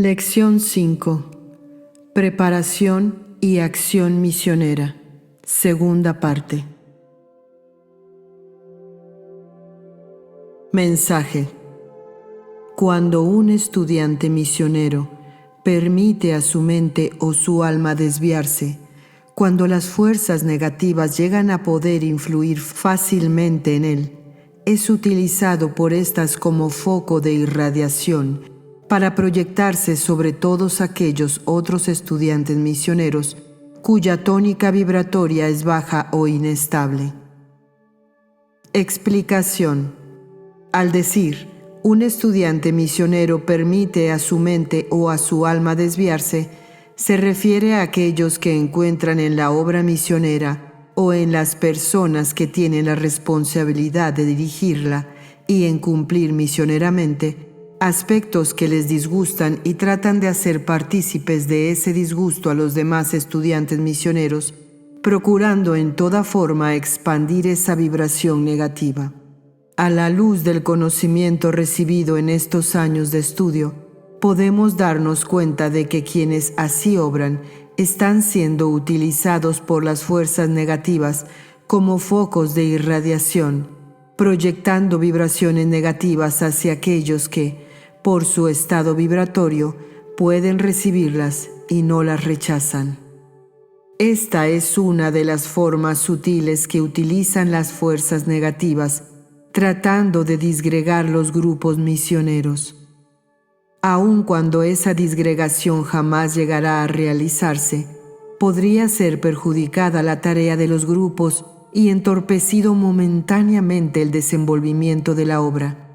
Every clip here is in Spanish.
Lección 5. Preparación y acción misionera. Segunda parte. Mensaje. Cuando un estudiante misionero permite a su mente o su alma desviarse, cuando las fuerzas negativas llegan a poder influir fácilmente en él, es utilizado por estas como foco de irradiación para proyectarse sobre todos aquellos otros estudiantes misioneros cuya tónica vibratoria es baja o inestable. Explicación. Al decir, un estudiante misionero permite a su mente o a su alma desviarse, se refiere a aquellos que encuentran en la obra misionera o en las personas que tienen la responsabilidad de dirigirla y en cumplir misioneramente aspectos que les disgustan y tratan de hacer partícipes de ese disgusto a los demás estudiantes misioneros, procurando en toda forma expandir esa vibración negativa. A la luz del conocimiento recibido en estos años de estudio, podemos darnos cuenta de que quienes así obran están siendo utilizados por las fuerzas negativas como focos de irradiación, proyectando vibraciones negativas hacia aquellos que, por su estado vibratorio, pueden recibirlas y no las rechazan. Esta es una de las formas sutiles que utilizan las fuerzas negativas, tratando de disgregar los grupos misioneros. Aun cuando esa disgregación jamás llegará a realizarse, podría ser perjudicada la tarea de los grupos y entorpecido momentáneamente el desenvolvimiento de la obra.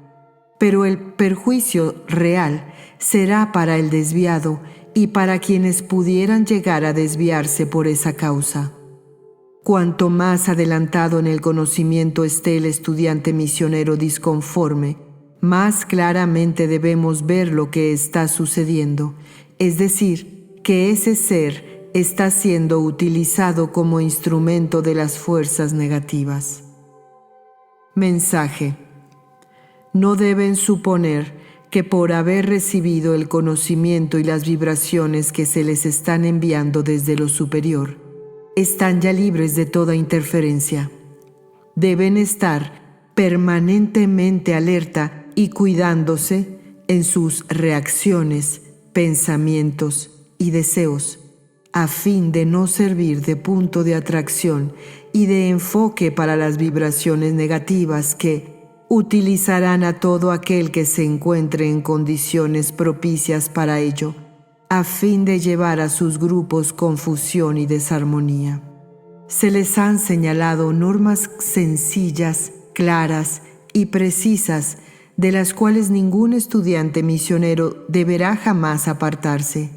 Pero el perjuicio real será para el desviado y para quienes pudieran llegar a desviarse por esa causa. Cuanto más adelantado en el conocimiento esté el estudiante misionero disconforme, más claramente debemos ver lo que está sucediendo, es decir, que ese ser está siendo utilizado como instrumento de las fuerzas negativas. Mensaje. No deben suponer que por haber recibido el conocimiento y las vibraciones que se les están enviando desde lo superior, están ya libres de toda interferencia. Deben estar permanentemente alerta y cuidándose en sus reacciones, pensamientos y deseos, a fin de no servir de punto de atracción y de enfoque para las vibraciones negativas que utilizarán a todo aquel que se encuentre en condiciones propicias para ello, a fin de llevar a sus grupos confusión y desarmonía. Se les han señalado normas sencillas, claras y precisas, de las cuales ningún estudiante misionero deberá jamás apartarse.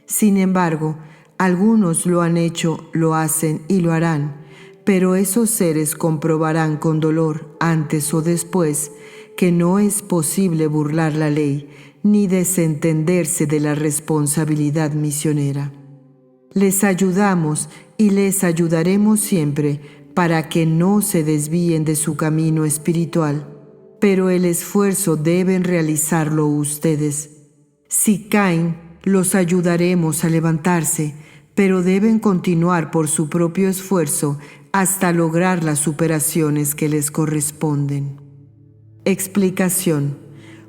Sin embargo, algunos lo han hecho, lo hacen y lo harán, pero esos seres comprobarán con dolor, antes o después, que no es posible burlar la ley ni desentenderse de la responsabilidad misionera. Les ayudamos y les ayudaremos siempre para que no se desvíen de su camino espiritual, pero el esfuerzo deben realizarlo ustedes. Si caen, los ayudaremos a levantarse, pero deben continuar por su propio esfuerzo hasta lograr las superaciones que les corresponden. Explicación.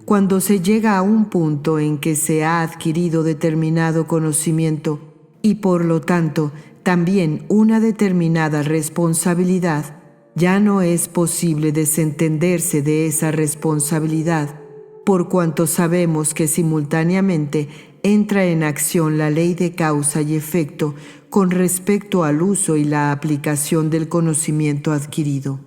Cuando se llega a un punto en que se ha adquirido determinado conocimiento y por lo tanto también una determinada responsabilidad, ya no es posible desentenderse de esa responsabilidad, por cuanto sabemos que simultáneamente entra en acción la ley de causa y efecto con respecto al uso y la aplicación del conocimiento adquirido.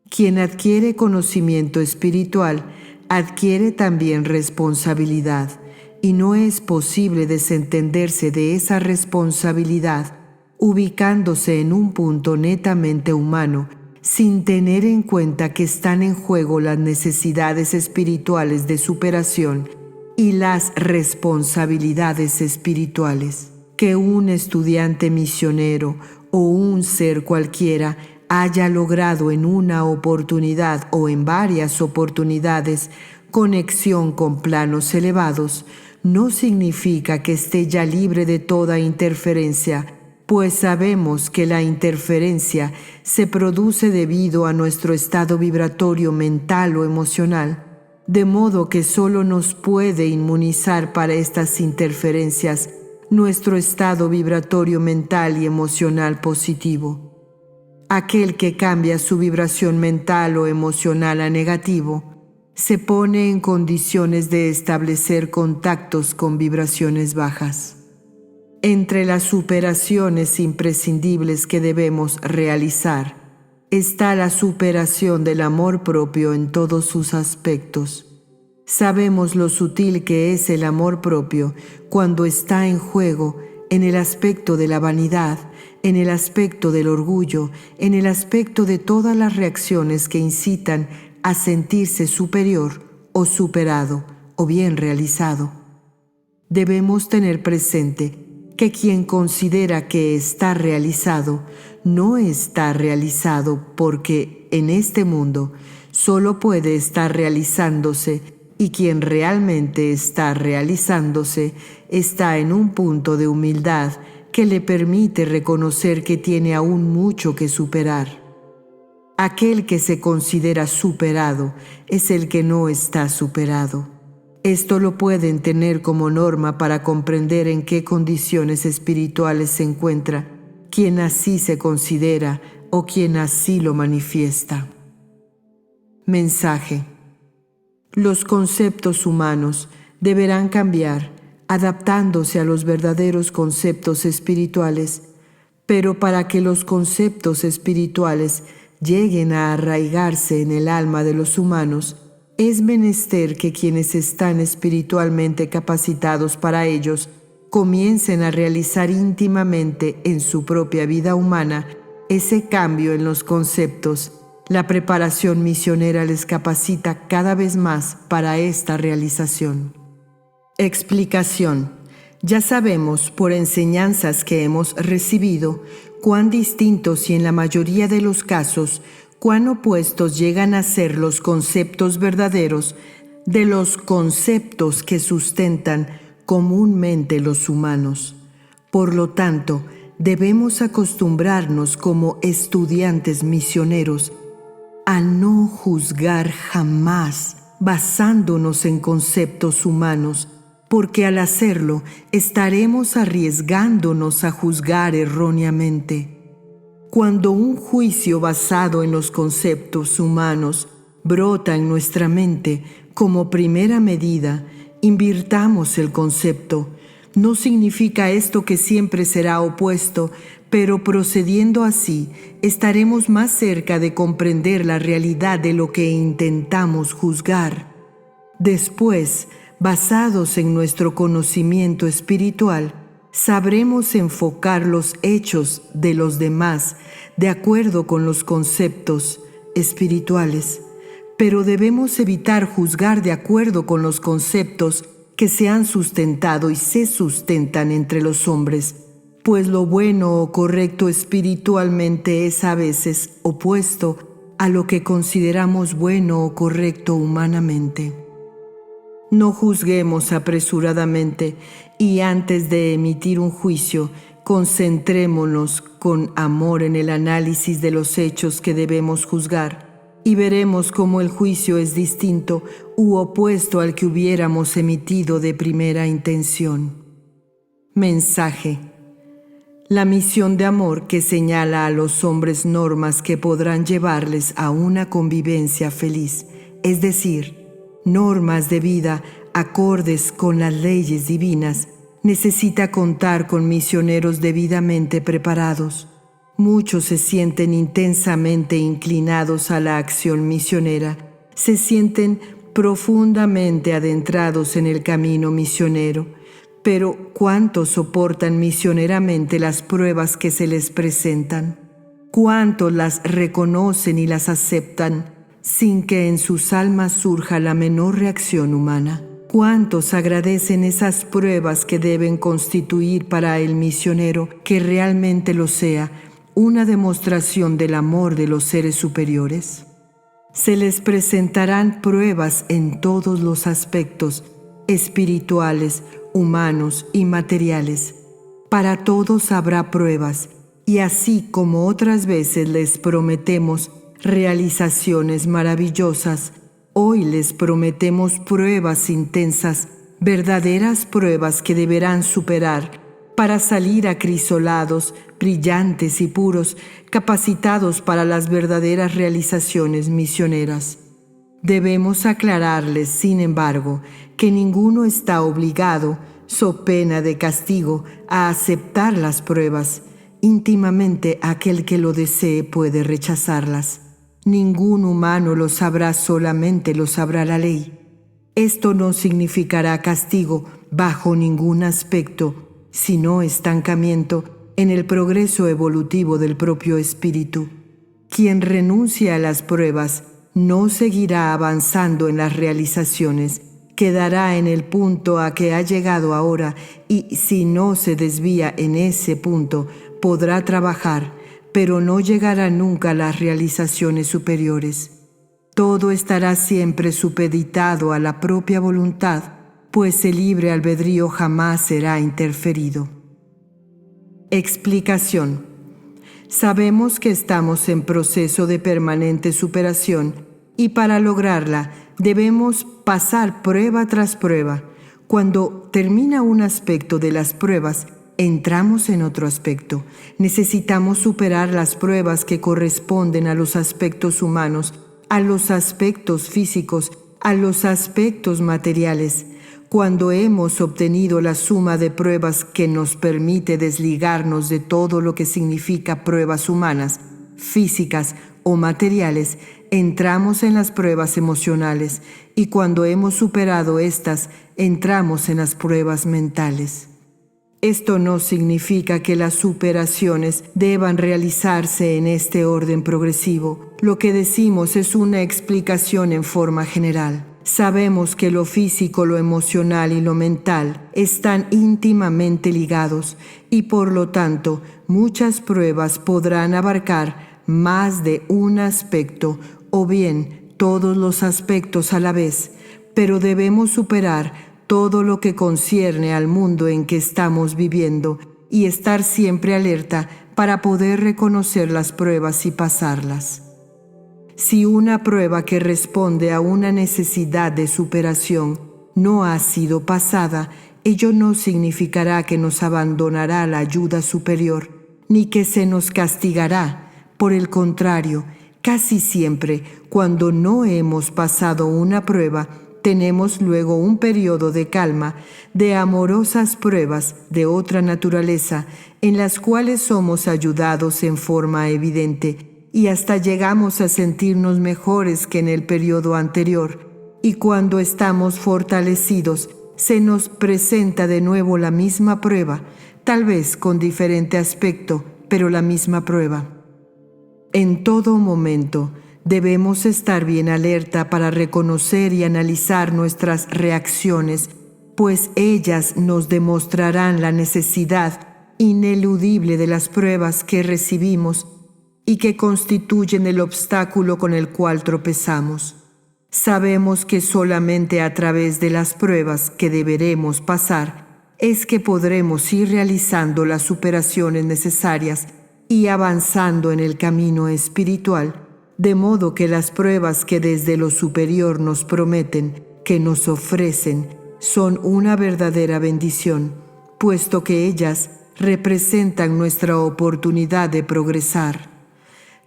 Quien adquiere conocimiento espiritual adquiere también responsabilidad, y no es posible desentenderse de esa responsabilidad ubicándose en un punto netamente humano, sin tener en cuenta que están en juego las necesidades espirituales de superación y las responsabilidades espirituales. Que un estudiante misionero o un ser cualquiera haya logrado en una oportunidad o en varias oportunidades conexión con planos elevados, no significa que esté ya libre de toda interferencia, pues sabemos que la interferencia se produce debido a nuestro estado vibratorio mental o emocional, de modo que solo nos puede inmunizar para estas interferencias nuestro estado vibratorio mental y emocional positivo. Aquel que cambia su vibración mental o emocional a negativo se pone en condiciones de establecer contactos con vibraciones bajas. Entre las superaciones imprescindibles que debemos realizar está la superación del amor propio en todos sus aspectos. Sabemos lo sutil que es el amor propio cuando está en juego en el aspecto de la vanidad, en el aspecto del orgullo, en el aspecto de todas las reacciones que incitan a sentirse superior o superado o bien realizado. Debemos tener presente que quien considera que está realizado, no está realizado porque en este mundo solo puede estar realizándose, y quien realmente está realizándose está en un punto de humildad que le permite reconocer que tiene aún mucho que superar. Aquel que se considera superado es el que no está superado. Esto lo pueden tener como norma para comprender en qué condiciones espirituales se encuentra quien así se considera o quien así lo manifiesta. Mensaje: los conceptos humanos deberán cambiar, adaptándose a los verdaderos conceptos espirituales, pero para que los conceptos espirituales lleguen a arraigarse en el alma de los humanos, es menester que quienes están espiritualmente capacitados para ellos comiencen a realizar íntimamente en su propia vida humana ese cambio en los conceptos. La preparación misionera les capacita cada vez más para esta realización. Explicación: ya sabemos por enseñanzas que hemos recibido cuán distintos y en la mayoría de los casos cuán opuestos llegan a ser los conceptos verdaderos de los conceptos que sustentan comúnmente los humanos. Por lo tanto, debemos acostumbrarnos como estudiantes misioneros a no juzgar jamás basándonos en conceptos humanos, porque al hacerlo estaremos arriesgándonos a juzgar erróneamente. Cuando un juicio basado en los conceptos humanos brota en nuestra mente como primera medida, invirtamos el concepto. No significa esto que siempre será opuesto, pero procediendo así, estaremos más cerca de comprender la realidad de lo que intentamos juzgar. Después, basados en nuestro conocimiento espiritual, sabremos enfocar los hechos de los demás de acuerdo con los conceptos espirituales, pero debemos evitar juzgar de acuerdo con los conceptos que se han sustentado y se sustentan entre los hombres, pues lo bueno o correcto espiritualmente es a veces opuesto a lo que consideramos bueno o correcto humanamente. No juzguemos apresuradamente y antes de emitir un juicio, concentrémonos con amor en el análisis de los hechos que debemos juzgar y veremos cómo el juicio es distinto u opuesto al que hubiéramos emitido de primera intención. Mensaje: la misión de amor que señala a los hombres normas que podrán llevarles a una convivencia feliz, es decir, normas de vida acordes con las leyes divinas, necesita contar con misioneros debidamente preparados. Muchos se sienten intensamente inclinados a la acción misionera, se sienten profundamente adentrados en el camino misionero, pero ¿cuántos soportan misioneramente las pruebas que se les presentan? ¿Cuántos las reconocen y las aceptan sin que en sus almas surja la menor reacción humana? ¿Cuántos agradecen esas pruebas que deben constituir para el misionero, que realmente lo sea, una demostración del amor de los seres superiores? Se les presentarán pruebas en todos los aspectos, espirituales, humanos y materiales. Para todos habrá pruebas, y así como otras veces les prometemos realizaciones maravillosas, hoy les prometemos pruebas intensas, verdaderas pruebas que deberán superar para salir acrisolados, brillantes y puros, capacitados para las verdaderas realizaciones misioneras. Debemos aclararles, sin embargo, que ninguno está obligado, so pena de castigo, a aceptar las pruebas. Íntimamente aquel que lo desee puede rechazarlas. Ningún humano lo sabrá, solamente lo sabrá la ley. Esto no significará castigo bajo ningún aspecto, sino estancamiento en el progreso evolutivo del propio espíritu. Quien renuncia a las pruebas no seguirá avanzando en las realizaciones, quedará en el punto a que ha llegado ahora y si no se desvía en ese punto, podrá trabajar, pero no llegará nunca a las realizaciones superiores. Todo estará siempre supeditado a la propia voluntad, pues el libre albedrío jamás será interferido. Explicación. Sabemos que estamos en proceso de permanente superación y para lograrla debemos pasar prueba tras prueba. Cuando termina un aspecto de las pruebas, entramos en otro aspecto. Necesitamos superar las pruebas que corresponden a los aspectos humanos, a los aspectos físicos, a los aspectos materiales. Cuando hemos obtenido la suma de pruebas que nos permite desligarnos de todo lo que significa pruebas humanas, físicas o materiales, entramos en las pruebas emocionales y cuando hemos superado estas, entramos en las pruebas mentales. Esto no significa que las superaciones deban realizarse en este orden progresivo. Lo que decimos es una explicación en forma general. Sabemos que lo físico, lo emocional y lo mental están íntimamente ligados y por lo tanto muchas pruebas podrán abarcar más de un aspecto o bien todos los aspectos a la vez, pero debemos superar todo lo que concierne al mundo en que estamos viviendo y estar siempre alerta para poder reconocer las pruebas y pasarlas. Si una prueba que responde a una necesidad de superación no ha sido pasada, ello no significará que nos abandonará la ayuda superior, ni que se nos castigará. Por el contrario, casi siempre, cuando no hemos pasado una prueba, tenemos luego un periodo de calma, de amorosas pruebas de otra naturaleza, en las cuales somos ayudados en forma evidente, y hasta llegamos a sentirnos mejores que en el periodo anterior. Y cuando estamos fortalecidos, se nos presenta de nuevo la misma prueba, tal vez con diferente aspecto, pero la misma prueba. En todo momento, debemos estar bien alerta para reconocer y analizar nuestras reacciones, pues ellas nos demostrarán la necesidad ineludible de las pruebas que recibimos y que constituyen el obstáculo con el cual tropezamos. Sabemos que solamente a través de las pruebas que deberemos pasar es que podremos ir realizando las superaciones necesarias y avanzando en el camino espiritual, de modo que las pruebas que desde lo superior nos prometen, que nos ofrecen, son una verdadera bendición, puesto que ellas representan nuestra oportunidad de progresar.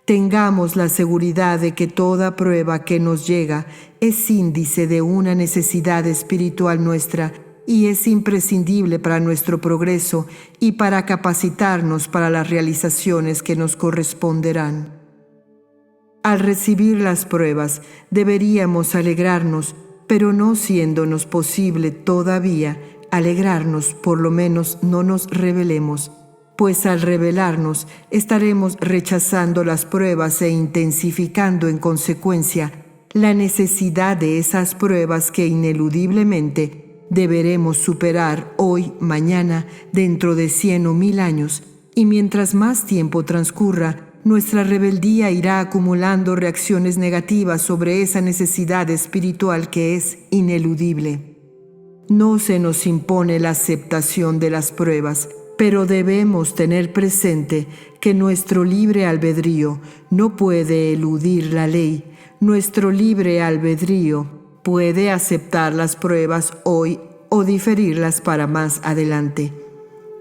Tengamos la seguridad de que toda prueba que nos llega es índice de una necesidad espiritual nuestra y es imprescindible para nuestro progreso y para capacitarnos para las realizaciones que nos corresponderán. Al recibir las pruebas, deberíamos alegrarnos, pero no siéndonos posible todavía alegrarnos, por lo menos no nos rebelemos, pues al rebelarnos estaremos rechazando las pruebas e intensificando en consecuencia la necesidad de esas pruebas que ineludiblemente deberemos superar hoy, mañana, dentro de 100 o 1000 años, y mientras más tiempo transcurra, nuestra rebeldía irá acumulando reacciones negativas sobre esa necesidad espiritual que es ineludible. No se nos impone la aceptación de las pruebas, pero debemos tener presente que nuestro libre albedrío no puede eludir la ley. Nuestro libre albedrío puede aceptar las pruebas hoy o diferirlas para más adelante.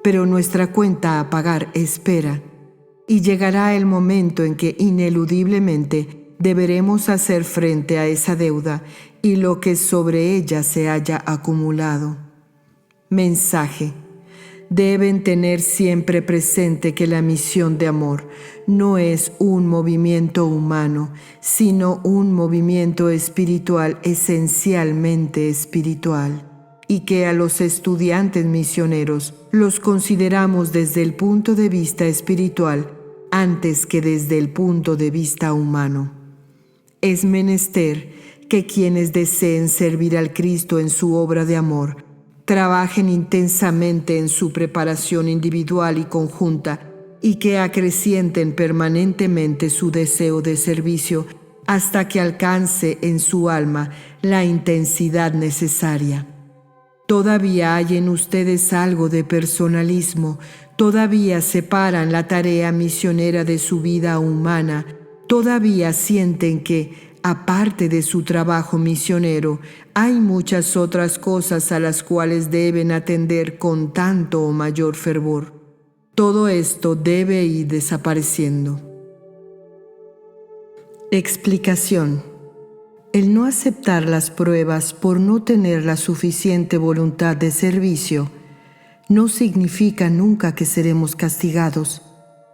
Pero nuestra cuenta a pagar espera, y llegará el momento en que ineludiblemente deberemos hacer frente a esa deuda y lo que sobre ella se haya acumulado. Mensaje: deben tener siempre presente que la misión de amor no es un movimiento humano, sino un movimiento espiritual, esencialmente espiritual, y que a los estudiantes misioneros los consideramos desde el punto de vista espiritual antes que desde el punto de vista humano. Es menester que quienes deseen servir al Cristo en su obra de amor trabajen intensamente en su preparación individual y conjunta y que acrecienten permanentemente su deseo de servicio hasta que alcance en su alma la intensidad necesaria. Todavía hay en ustedes algo de personalismo, todavía separan la tarea misionera de su vida humana, todavía sienten que, aparte de su trabajo misionero, hay muchas otras cosas a las cuales deben atender con tanto o mayor fervor. Todo esto debe ir desapareciendo. Explicación: el no aceptar las pruebas por no tener la suficiente voluntad de servicio no significa nunca que seremos castigados,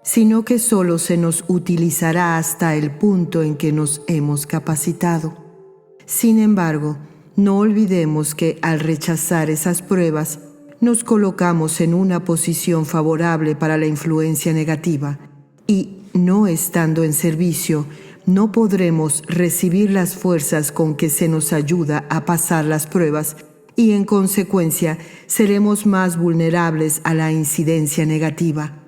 sino que solo se nos utilizará hasta el punto en que nos hemos capacitado. Sin embargo, no olvidemos que al rechazar esas pruebas, nos colocamos en una posición favorable para la influencia negativa y, no estando en servicio, no podremos recibir las fuerzas con que se nos ayuda a pasar las pruebas y, en consecuencia, seremos más vulnerables a la incidencia negativa.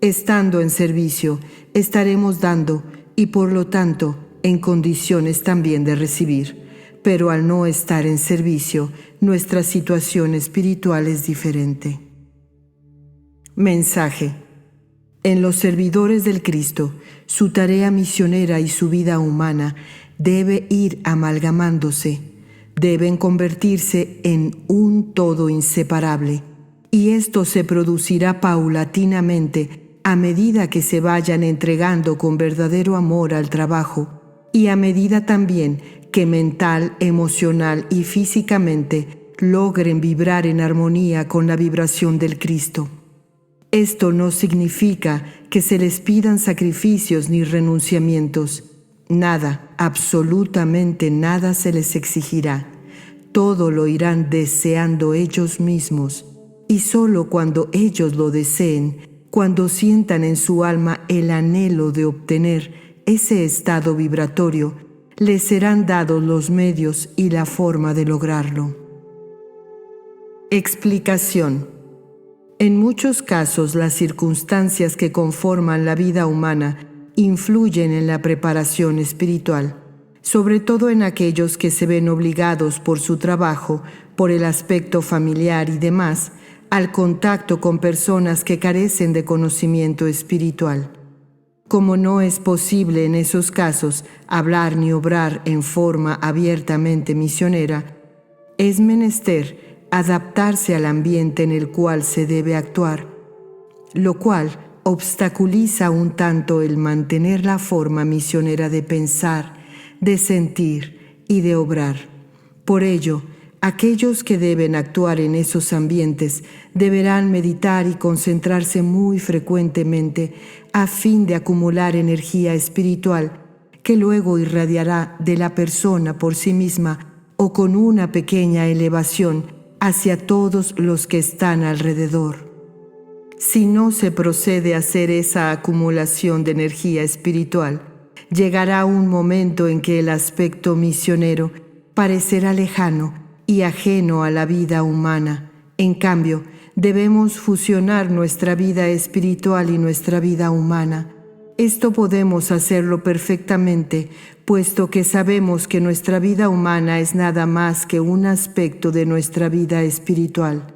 Estando en servicio, estaremos dando y, por lo tanto, en condiciones también de recibir. Pero al no estar en servicio, nuestra situación espiritual es diferente. Mensaje: en los servidores del Cristo, su tarea misionera y su vida humana debe ir amalgamándose, deben convertirse en un todo inseparable, y esto se producirá paulatinamente a medida que se vayan entregando con verdadero amor al trabajo y a medida también que mental, emocional y físicamente logren vibrar en armonía con la vibración del Cristo. Esto no significa que se les pidan sacrificios ni renunciamientos. Nada, absolutamente nada se les exigirá. Todo lo irán deseando ellos mismos, y solo cuando ellos lo deseen, cuando sientan en su alma el anhelo de obtener ese estado vibratorio, les serán dados los medios y la forma de lograrlo. Explicación: en muchos casos, las circunstancias que conforman la vida humana influyen en la preparación espiritual, sobre todo en aquellos que se ven obligados por su trabajo, por el aspecto familiar y demás, al contacto con personas que carecen de conocimiento espiritual. Como no es posible en esos casos hablar ni obrar en forma abiertamente misionera, es menester adaptarse al ambiente en el cual se debe actuar, lo cual obstaculiza un tanto el mantener la forma misionera de pensar, de sentir y de obrar. Por ello, aquellos que deben actuar en esos ambientes deberán meditar y concentrarse muy frecuentemente a fin de acumular energía espiritual que luego irradiará de la persona por sí misma o con una pequeña elevación hacia todos los que están alrededor. Si no se procede a hacer esa acumulación de energía espiritual, llegará un momento en que el aspecto misionero parecerá lejano y ajeno a la vida humana. En cambio, debemos fusionar nuestra vida espiritual y nuestra vida humana, Esto podemos hacerlo perfectamente, puesto que sabemos que nuestra vida humana es nada más que un aspecto de nuestra vida espiritual.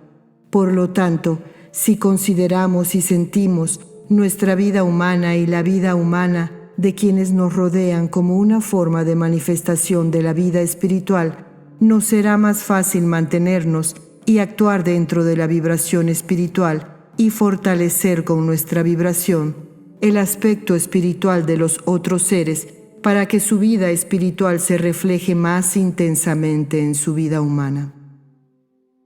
Por lo tanto, si consideramos y sentimos nuestra vida humana y la vida humana de quienes nos rodean como una forma de manifestación de la vida espiritual, nos será más fácil mantenernos y actuar dentro de la vibración espiritual y fortalecer con nuestra vibración el aspecto espiritual de los otros seres para que su vida espiritual se refleje más intensamente en su vida humana.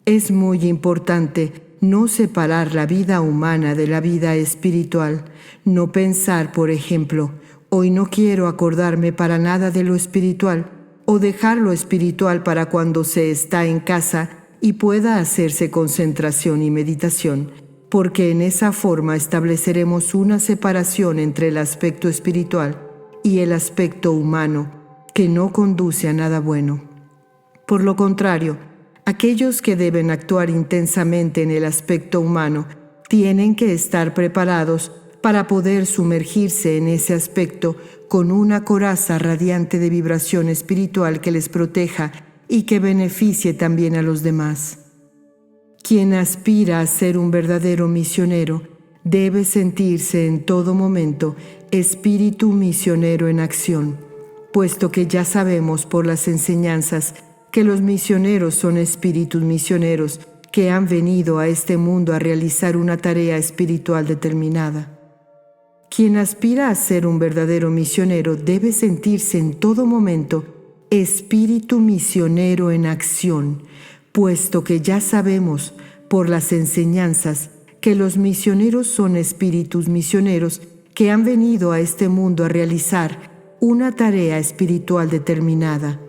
Es muy importante no separar la vida humana de la vida espiritual, no pensar, por ejemplo, hoy no quiero acordarme para nada de lo espiritual, o dejar lo espiritual para cuando se está en casa y pueda hacerse concentración y meditación, porque en esa forma estableceremos una separación entre el aspecto espiritual y el aspecto humano, que no conduce a nada bueno. Por lo contrario, aquellos que deben actuar intensamente en el aspecto humano tienen que estar preparados para poder sumergirse en ese aspecto con una coraza radiante de vibración espiritual que les proteja y que beneficie también a los demás. Quien aspira a ser un verdadero misionero debe sentirse en todo momento espíritu misionero en acción, puesto que ya sabemos por las enseñanzas que los misioneros son espíritus misioneros que han venido a este mundo a realizar una tarea espiritual determinada. Quien aspira a ser un verdadero misionero debe sentirse en todo momento espíritu misionero en acción, puesto que ya sabemos por las enseñanzas que los misioneros son espíritus misioneros que han venido a este mundo a realizar una tarea espiritual determinada.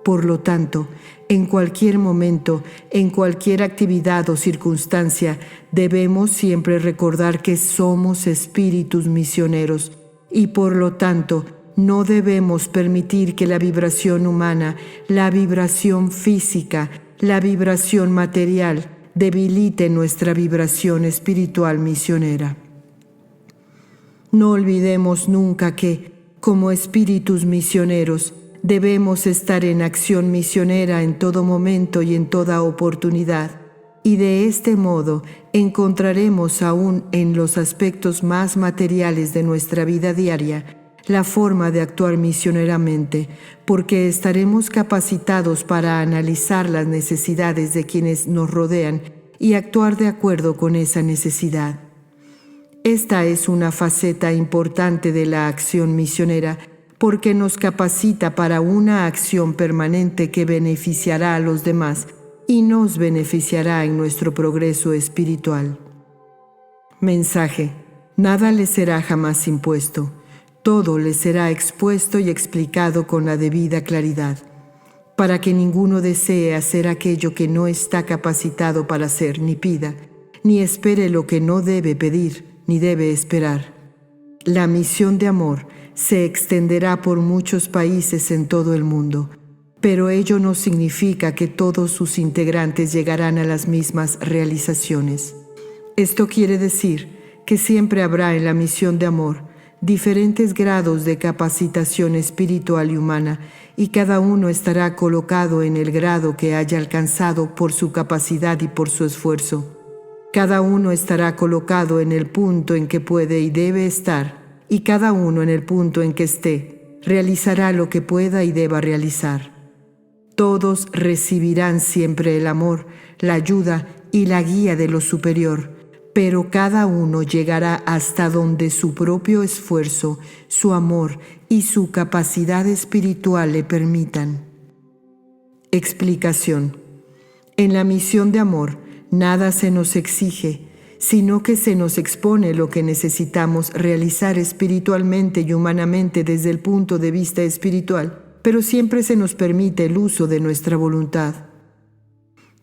Por lo tanto, en cualquier momento, en cualquier actividad o circunstancia, debemos siempre recordar que somos espíritus misioneros y por lo tanto no debemos permitir que la vibración humana, la vibración física, la vibración material debilite nuestra vibración espiritual misionera. No olvidemos nunca que, como espíritus misioneros, debemos estar en acción misionera en todo momento y en toda oportunidad, y de este modo encontraremos aún en los aspectos más materiales de nuestra vida diaria la forma de actuar misioneramente, porque estaremos capacitados para analizar las necesidades de quienes nos rodean y actuar de acuerdo con esa necesidad. Esta es una faceta importante de la acción misionera, porque nos capacita para una acción permanente que beneficiará a los demás y nos beneficiará en nuestro progreso espiritual. Mensaje: nada les será jamás impuesto. Todo les será expuesto y explicado con la debida claridad, para que ninguno desee hacer aquello que no está capacitado para hacer, ni pida, ni espere lo que no debe pedir, ni debe esperar. La misión de amor se extenderá por muchos países en todo el mundo, pero ello no significa que todos sus integrantes llegarán a las mismas realizaciones. Esto quiere decir que siempre habrá en la misión de amor diferentes grados de capacitación espiritual y humana, y cada uno estará colocado en el grado que haya alcanzado por su capacidad y por su esfuerzo. Cada uno estará colocado en el punto en que puede y debe estar, y cada uno en el punto en que esté, realizará lo que pueda y deba realizar. Todos recibirán siempre el amor, la ayuda y la guía de lo superior, pero cada uno llegará hasta donde su propio esfuerzo, su amor y su capacidad espiritual le permitan. Explicación: en la misión de amor, nada se nos exige, sino que se nos expone lo que necesitamos realizar espiritualmente y humanamente desde el punto de vista espiritual, pero siempre se nos permite el uso de nuestra voluntad.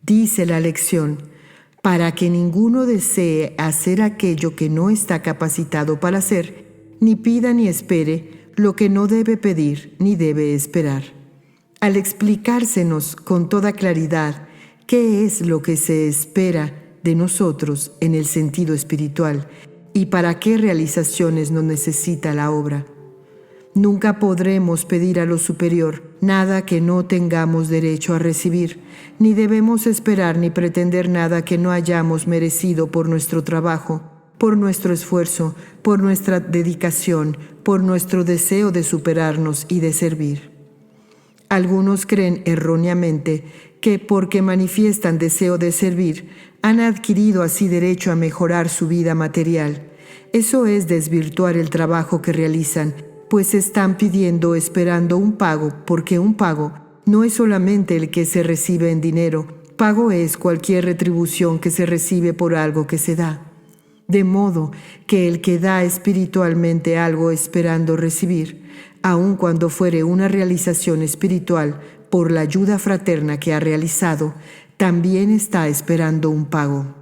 Dice la lección: para que ninguno desee hacer aquello que no está capacitado para hacer, ni pida ni espere lo que no debe pedir ni debe esperar. Al explicársenos con toda claridad qué es lo que se espera de nosotros en el sentido espiritual y para qué realizaciones nos necesita la obra. Nunca podremos pedir a lo superior nada que no tengamos derecho a recibir, ni debemos esperar ni pretender nada que no hayamos merecido por nuestro trabajo, por nuestro esfuerzo, por nuestra dedicación, por nuestro deseo de superarnos y de servir. Algunos creen erróneamente que porque manifiestan deseo de servir, han adquirido así derecho a mejorar su vida material. Eso es desvirtuar el trabajo que realizan, pues están pidiendo o esperando un pago, porque un pago no es solamente el que se recibe en dinero, pago es cualquier retribución que se recibe por algo que se da. De modo que el que da espiritualmente algo esperando recibir, aun cuando fuere una realización espiritual por la ayuda fraterna que ha realizado, también está esperando un pago.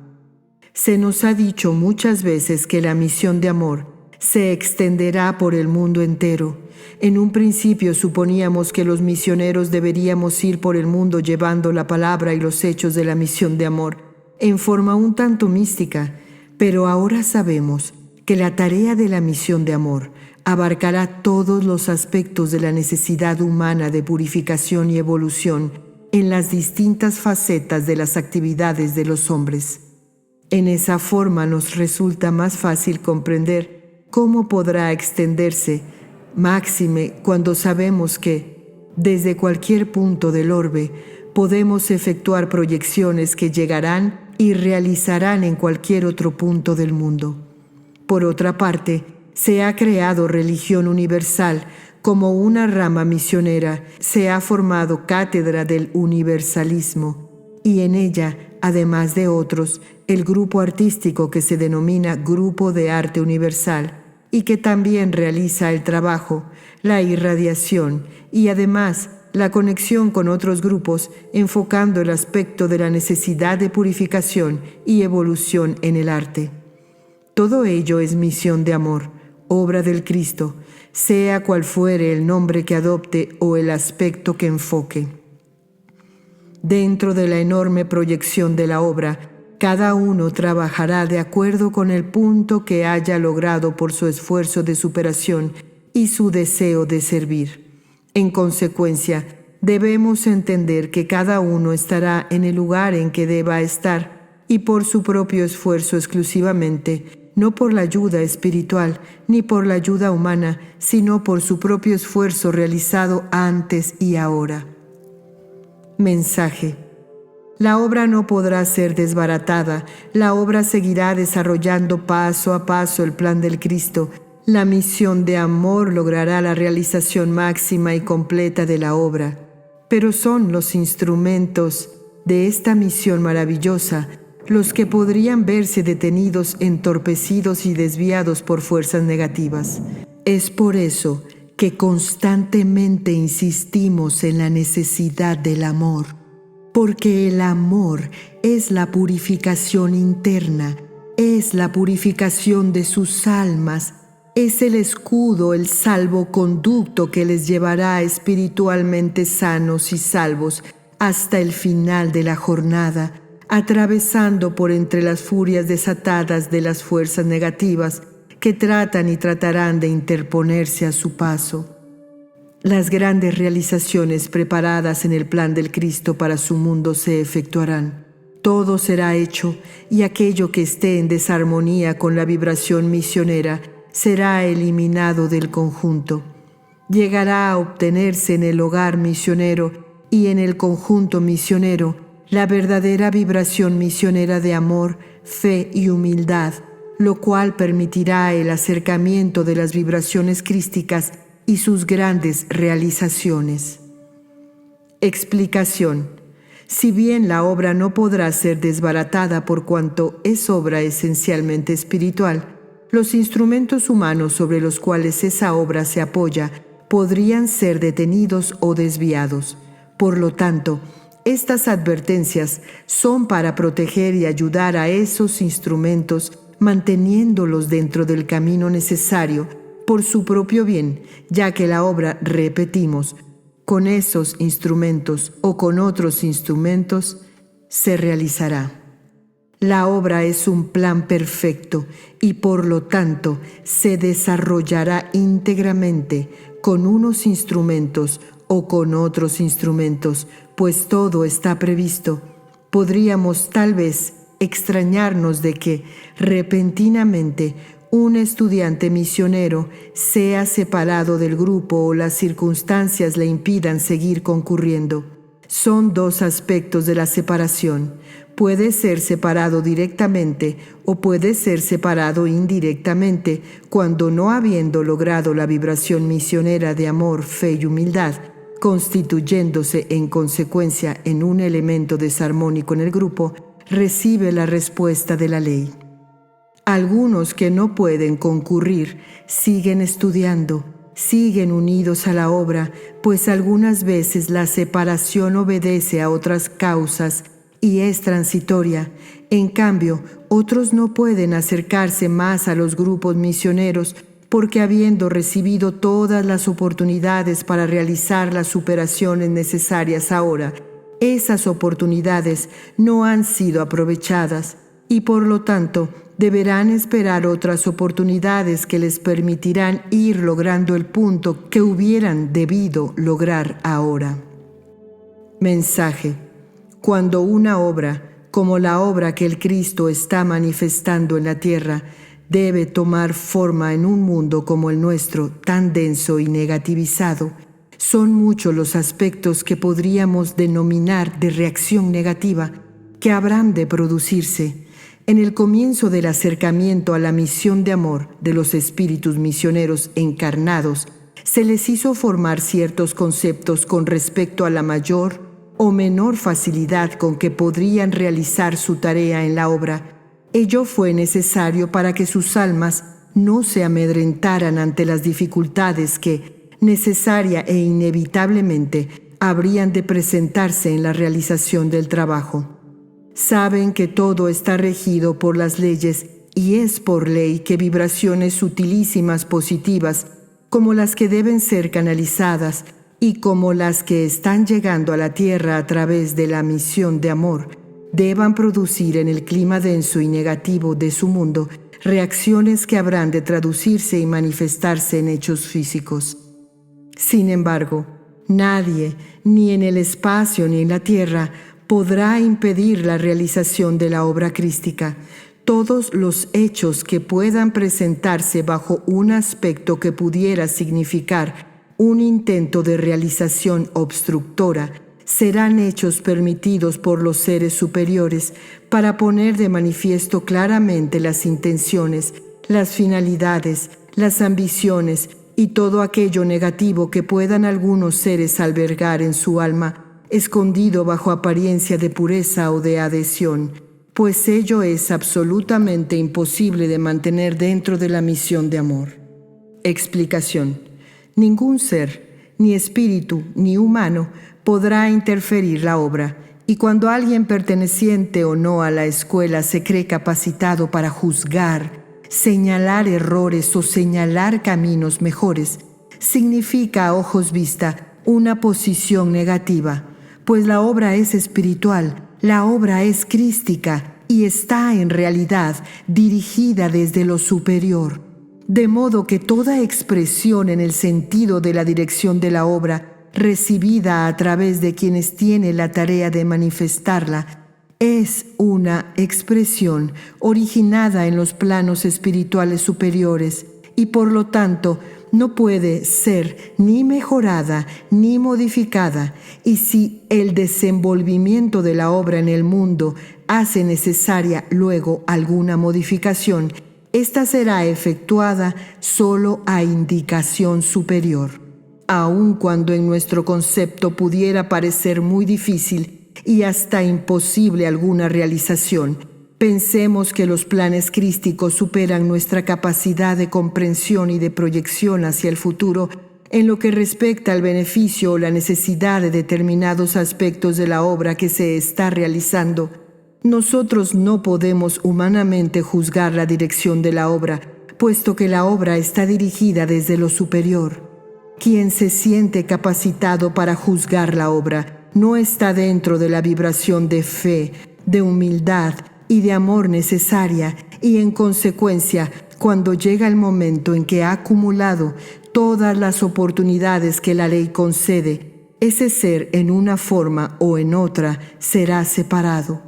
Se nos ha dicho muchas veces que la misión de amor se extenderá por el mundo entero. En un principio suponíamos que los misioneros deberíamos ir por el mundo llevando la palabra y los hechos de la misión de amor en forma un tanto mística, pero ahora sabemos que la tarea de la misión de amor abarcará todos los aspectos de la necesidad humana de purificación y evolución en las distintas facetas de las actividades de los hombres. En esa forma nos resulta más fácil comprender cómo podrá extenderse, máxime cuando sabemos que, desde cualquier punto del orbe, podemos efectuar proyecciones que llegarán y realizarán en cualquier otro punto del mundo. Por otra parte, se ha creado religión universal como una rama misionera, se ha formado cátedra del universalismo, y en ella, además de otros, el grupo artístico que se denomina Grupo de Arte Universal, y que también realiza el trabajo, la irradiación y además la conexión con otros grupos enfocando el aspecto de la necesidad de purificación y evolución en el arte. Todo ello es misión de amor, obra del Cristo, sea cual fuere el nombre que adopte o el aspecto que enfoque. Dentro de la enorme proyección de la obra, cada uno trabajará de acuerdo con el punto que haya logrado por su esfuerzo de superación y su deseo de servir. En consecuencia, debemos entender que cada uno estará en el lugar en que deba estar y por su propio esfuerzo exclusivamente, no por la ayuda espiritual ni por la ayuda humana, sino por su propio esfuerzo realizado antes y ahora. Mensaje. La obra no podrá ser desbaratada, la obra seguirá desarrollando paso a paso el plan del Cristo. La misión de amor logrará la realización máxima y completa de la obra, pero son los instrumentos de esta misión maravillosa los que podrían verse detenidos, entorpecidos y desviados por fuerzas negativas. Es por eso que constantemente insistimos en la necesidad del amor, porque el amor es la purificación interna, es la purificación de sus almas, es el escudo, el salvoconducto que les llevará espiritualmente sanos y salvos hasta el final de la jornada, atravesando por entre las furias desatadas de las fuerzas negativas que tratan y tratarán de interponerse a su paso. Las grandes realizaciones preparadas en el plan del Cristo para su mundo se efectuarán. Todo será hecho y aquello que esté en desarmonía con la vibración misionera será eliminado del conjunto. Llegará a obtenerse en el hogar misionero y en el conjunto misionero la verdadera vibración misionera de amor, fe y humildad, lo cual permitirá el acercamiento de las vibraciones crísticas y sus grandes realizaciones. Explicación. Si bien la obra no podrá ser desbaratada por cuanto es obra esencialmente espiritual, los instrumentos humanos sobre los cuales esa obra se apoya podrían ser detenidos o desviados. Por lo tanto, estas advertencias son para proteger y ayudar a esos instrumentos manteniéndolos dentro del camino necesario por su propio bien, ya que la obra, repetimos, con esos instrumentos o con otros instrumentos, se realizará. La obra es un plan perfecto y por lo tanto se desarrollará íntegramente con unos instrumentos o con otros instrumentos, pues todo está previsto. Podríamos tal vez extrañarnos de que repentinamente un estudiante misionero sea separado del grupo o las circunstancias le impidan seguir concurriendo. Son dos aspectos de la separación. Puede ser separado directamente o puede ser separado indirectamente cuando, no habiendo logrado la vibración misionera de amor, fe y humildad, constituyéndose en consecuencia en un elemento desarmónico en el grupo, recibe la respuesta de la ley. Algunos que no pueden concurrir siguen estudiando, siguen unidos a la obra, pues algunas veces la separación obedece a otras causas y es transitoria. En cambio, otros no pueden acercarse más a los grupos misioneros porque, habiendo recibido todas las oportunidades para realizar las superaciones necesarias ahora, esas oportunidades no han sido aprovechadas y por lo tanto deberán esperar otras oportunidades que les permitirán ir logrando el punto que hubieran debido lograr ahora. Mensaje: cuando una obra, como la obra que el Cristo está manifestando en la tierra, debe tomar forma en un mundo como el nuestro, tan denso y negativizado, son muchos los aspectos que podríamos denominar de reacción negativa que habrán de producirse. En el comienzo del acercamiento a la misión de amor de los espíritus misioneros encarnados, se les hizo formar ciertos conceptos con respecto a la mayor o menor facilidad con que podrían realizar su tarea en la obra. Ello fue necesario para que sus almas no se amedrentaran ante las dificultades que, necesaria e inevitablemente, habrían de presentarse en la realización del trabajo. Saben que todo está regido por las leyes y es por ley que vibraciones sutilísimas positivas, como las que deben ser canalizadas y como las que están llegando a la tierra a través de la misión de amor, deban producir en el clima denso y negativo de su mundo reacciones que habrán de traducirse y manifestarse en hechos físicos. Sin embargo, nadie, ni en el espacio ni en la tierra, podrá impedir la realización de la obra crística. Todos los hechos que puedan presentarse bajo un aspecto que pudiera significar un intento de realización obstructora serán hechos permitidos por los seres superiores para poner de manifiesto claramente las intenciones, las finalidades, las ambiciones y todo aquello negativo que puedan algunos seres albergar en su alma, escondido bajo apariencia de pureza o de adhesión, pues ello es absolutamente imposible de mantener dentro de la misión de amor. Explicación: ningún ser, ni espíritu, ni humano, podrá interferir la obra, y cuando alguien perteneciente o no a la escuela se cree capacitado para juzgar, señalar errores o señalar caminos mejores, significa a ojos vista una posición negativa, pues la obra es espiritual, la obra es crística y está en realidad dirigida desde lo superior, de modo que toda expresión en el sentido de la dirección de la obra, recibida a través de quienes tienen la tarea de manifestarla, es una expresión originada en los planos espirituales superiores y por lo tanto no puede ser ni mejorada ni modificada, y si el desenvolvimiento de la obra en el mundo hace necesaria luego alguna modificación, ésta será efectuada solo a indicación superior. Aun cuando en nuestro concepto pudiera parecer muy difícil y hasta imposible alguna realización, pensemos que los planes crísticos superan nuestra capacidad de comprensión y de proyección hacia el futuro en lo que respecta al beneficio o la necesidad de determinados aspectos de la obra que se está realizando. Nosotros no podemos humanamente juzgar la dirección de la obra, puesto que la obra está dirigida desde lo superior. Quien se siente capacitado para juzgar la obra no está dentro de la vibración de fe, de humildad y de amor necesaria, y en consecuencia, cuando llega el momento en que ha acumulado todas las oportunidades que la ley concede, ese ser en una forma o en otra será separado.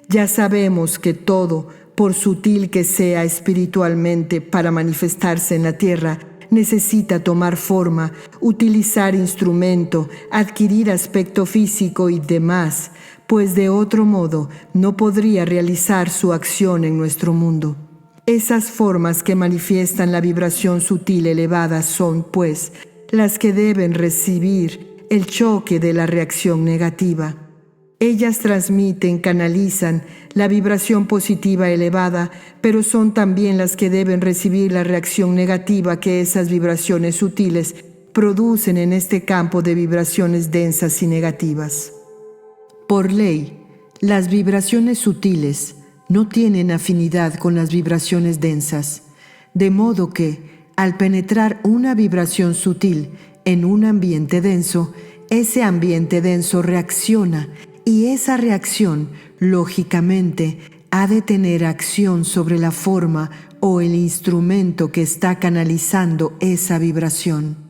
Ya sabemos que todo, por sutil que sea espiritualmente para manifestarse en la tierra, necesita tomar forma, utilizar instrumento, adquirir aspecto físico y demás, pues de otro modo no podría realizar su acción en nuestro mundo. Esas formas que manifiestan la vibración sutil elevada son, pues, las que deben recibir el choque de la reacción negativa. Ellas transmiten, canalizan la vibración positiva elevada, pero son también las que deben recibir la reacción negativa que esas vibraciones sutiles producen en este campo de vibraciones densas y negativas. Por ley, las vibraciones sutiles no tienen afinidad con las vibraciones densas, de modo que, al penetrar una vibración sutil en un ambiente denso, ese ambiente denso reacciona y esa reacción, lógicamente, ha de tener acción sobre la forma o el instrumento que está canalizando esa vibración.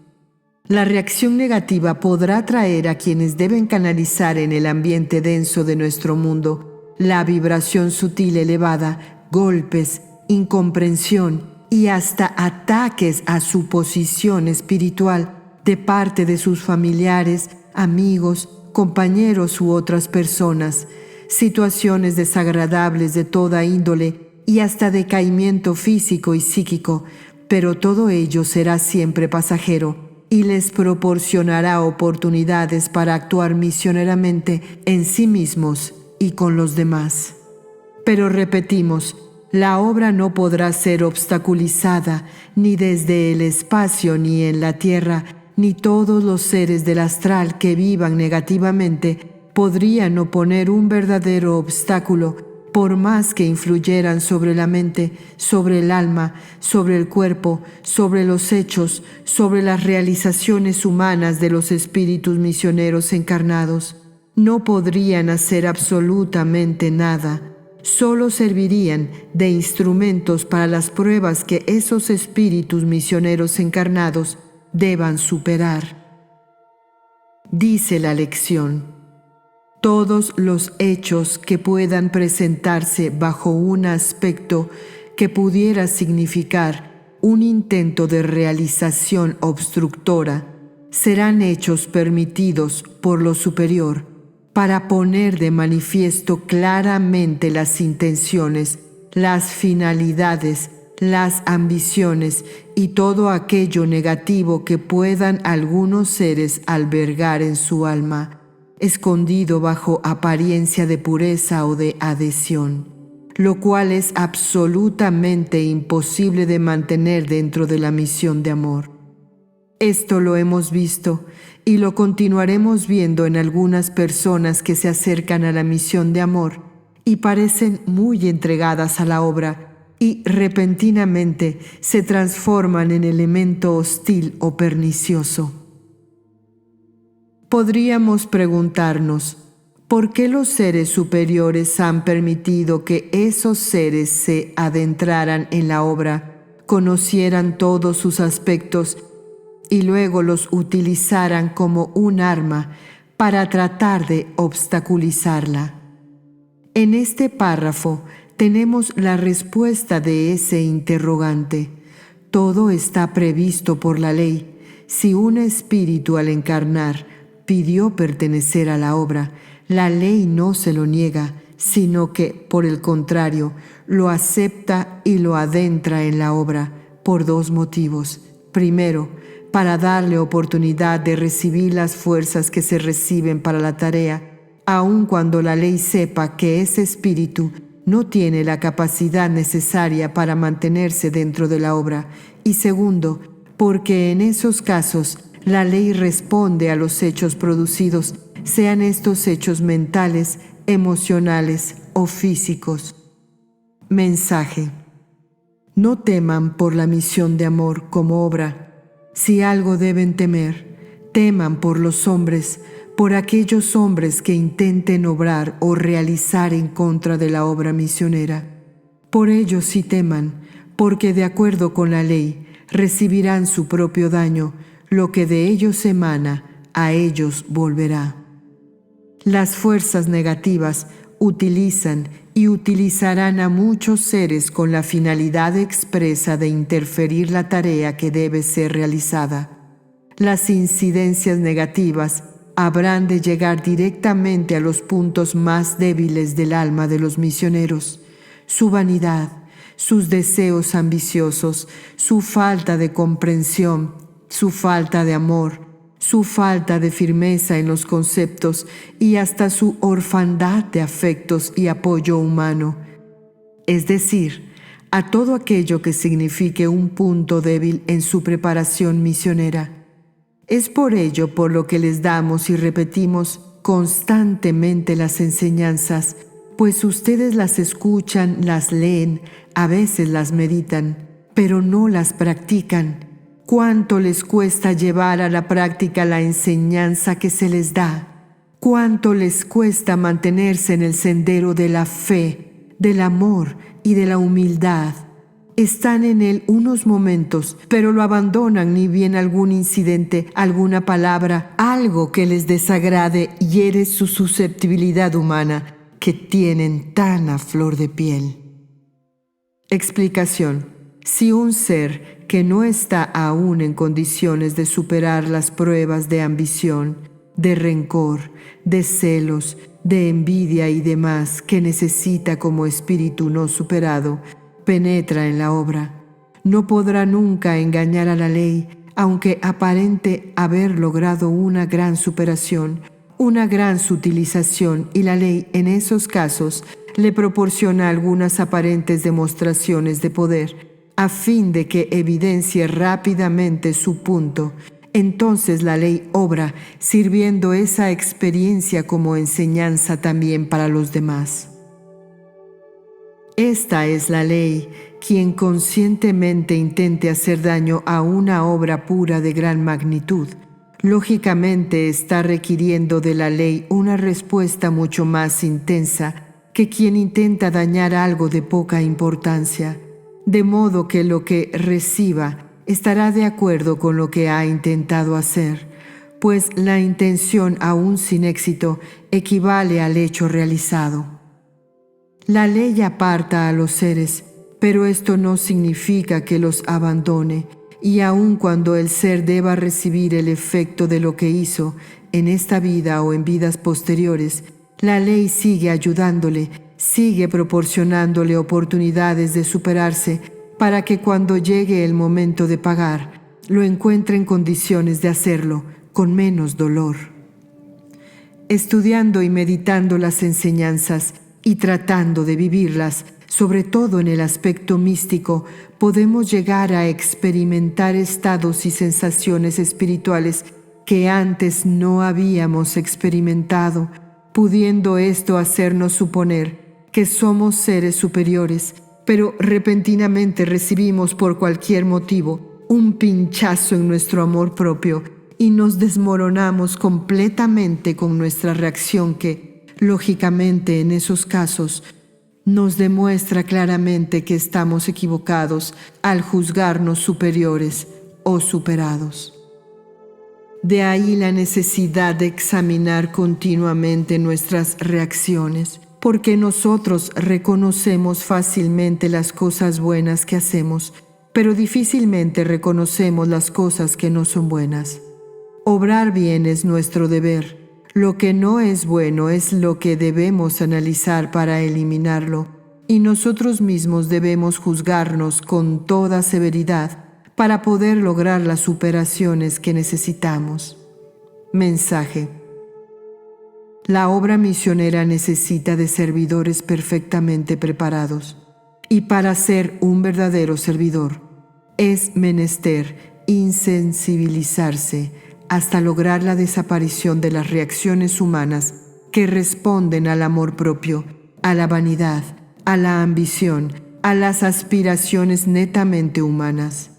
La reacción negativa podrá traer a quienes deben canalizar en el ambiente denso de nuestro mundo la vibración sutil elevada, golpes, incomprensión y hasta ataques a su posición espiritual de parte de sus familiares, amigos, compañeros u otras personas, situaciones desagradables de toda índole y hasta decaimiento físico y psíquico, pero todo ello será siempre pasajero y les proporcionará oportunidades para actuar misioneramente en sí mismos y con los demás. Pero repetimos, la obra no podrá ser obstaculizada ni desde el espacio ni en la tierra, ni todos los seres del astral que vivan negativamente podrían oponer un verdadero obstáculo, por más que influyeran sobre la mente, sobre el alma, sobre el cuerpo, sobre los hechos, sobre las realizaciones humanas de los espíritus misioneros encarnados. No podrían hacer absolutamente nada, solo servirían de instrumentos para las pruebas que esos espíritus misioneros encarnados deban superar. Dice la lección: todos los hechos que puedan presentarse bajo un aspecto que pudiera significar un intento de realización obstructora serán hechos permitidos por lo superior para poner de manifiesto claramente las intenciones, las finalidades, las ambiciones y todo aquello negativo que puedan algunos seres albergar en su alma, escondido bajo apariencia de pureza o de adhesión, lo cual es absolutamente imposible de mantener dentro de la misión de amor. Esto lo hemos visto y lo continuaremos viendo en algunas personas que se acercan a la misión de amor y parecen muy entregadas a la obra y repentinamente se transforman en elemento hostil o pernicioso. Podríamos preguntarnos, ¿por qué los seres superiores han permitido que esos seres se adentraran en la obra, conocieran todos sus aspectos y luego los utilizaran como un arma para tratar de obstaculizarla? En este párrafo tenemos la respuesta de ese interrogante. Todo está previsto por la ley. Si un espíritu al encarnar pidió pertenecer a la obra, la ley no se lo niega, sino que, por el contrario, lo acepta y lo adentra en la obra por dos motivos. Primero, para darle oportunidad de recibir las fuerzas que se reciben para la tarea, aun cuando la ley sepa que ese espíritu no tiene la capacidad necesaria para mantenerse dentro de la obra. Y segundo, porque en esos casos la ley responde a los hechos producidos, sean estos hechos mentales, emocionales o físicos. Mensaje: no teman por la misión de amor como obra. Si algo deben temer, teman por los hombres, por aquellos hombres que intenten obrar o realizar en contra de la obra misionera. Por ellos sí teman, porque de acuerdo con la ley recibirán su propio daño, lo que de ellos emana, a ellos volverá. Las fuerzas negativas utilizan y utilizarán a muchos seres con la finalidad expresa de interferir la tarea que debe ser realizada. Las incidencias negativas habrán de llegar directamente a los puntos más débiles del alma de los misioneros: su vanidad, sus deseos ambiciosos, su falta de comprensión, su falta de amor, su falta de firmeza en los conceptos y hasta su orfandad de afectos y apoyo humano, es decir, a todo aquello que signifique un punto débil en su preparación misionera. Es por ello por lo que les damos y repetimos constantemente las enseñanzas, pues ustedes las escuchan, las leen, a veces las meditan, pero no las practican. ¿Cuánto les cuesta llevar a la práctica la enseñanza que se les da? ¿Cuánto les cuesta mantenerse en el sendero de la fe, del amor y de la humildad? Están en él unos momentos, pero lo abandonan ni bien algún incidente, alguna palabra, algo que les desagrade hiere su susceptibilidad humana, que tienen tan a flor de piel. Explicación. Si un ser que no está aún en condiciones de superar las pruebas de ambición, de rencor, de celos, de envidia y demás que necesita como espíritu no superado, penetra en la obra, no podrá nunca engañar a la ley, aunque aparente haber logrado una gran superación, una gran sutilización, y la ley en esos casos le proporciona algunas aparentes demostraciones de poder, a fin de que evidencie rápidamente su punto. Entonces la ley obra, sirviendo esa experiencia como enseñanza también para los demás. Esta es la ley. Quien conscientemente intente hacer daño a una obra pura de gran magnitud, lógicamente está requiriendo de la ley una respuesta mucho más intensa que quien intenta dañar algo de poca importancia, de modo que lo que reciba estará de acuerdo con lo que ha intentado hacer, pues la intención aún sin éxito equivale al hecho realizado. La ley aparta a los seres, pero esto no significa que los abandone, y aun cuando el ser deba recibir el efecto de lo que hizo en esta vida o en vidas posteriores, la ley sigue ayudándole, sigue proporcionándole oportunidades de superarse para que cuando llegue el momento de pagar, lo encuentre en condiciones de hacerlo con menos dolor. Estudiando y meditando las enseñanzas y tratando de vivirlas, sobre todo en el aspecto místico, podemos llegar a experimentar estados y sensaciones espirituales que antes no habíamos experimentado, pudiendo esto hacernos suponer que somos seres superiores, pero repentinamente recibimos por cualquier motivo un pinchazo en nuestro amor propio y nos desmoronamos completamente con nuestra reacción que, lógicamente, en esos casos, nos demuestra claramente que estamos equivocados al juzgarnos superiores o superados. De ahí la necesidad de examinar continuamente nuestras reacciones, porque nosotros reconocemos fácilmente las cosas buenas que hacemos, pero difícilmente reconocemos las cosas que no son buenas. Obrar bien es nuestro deber. Lo que no es bueno es lo que debemos analizar para eliminarlo, y nosotros mismos debemos juzgarnos con toda severidad para poder lograr las superaciones que necesitamos. Mensaje. La obra misionera necesita de servidores perfectamente preparados, y para ser un verdadero servidor es menester insensibilizarse hasta lograr la desaparición de las reacciones humanas que responden al amor propio, a la vanidad, a la ambición, a las aspiraciones netamente humanas.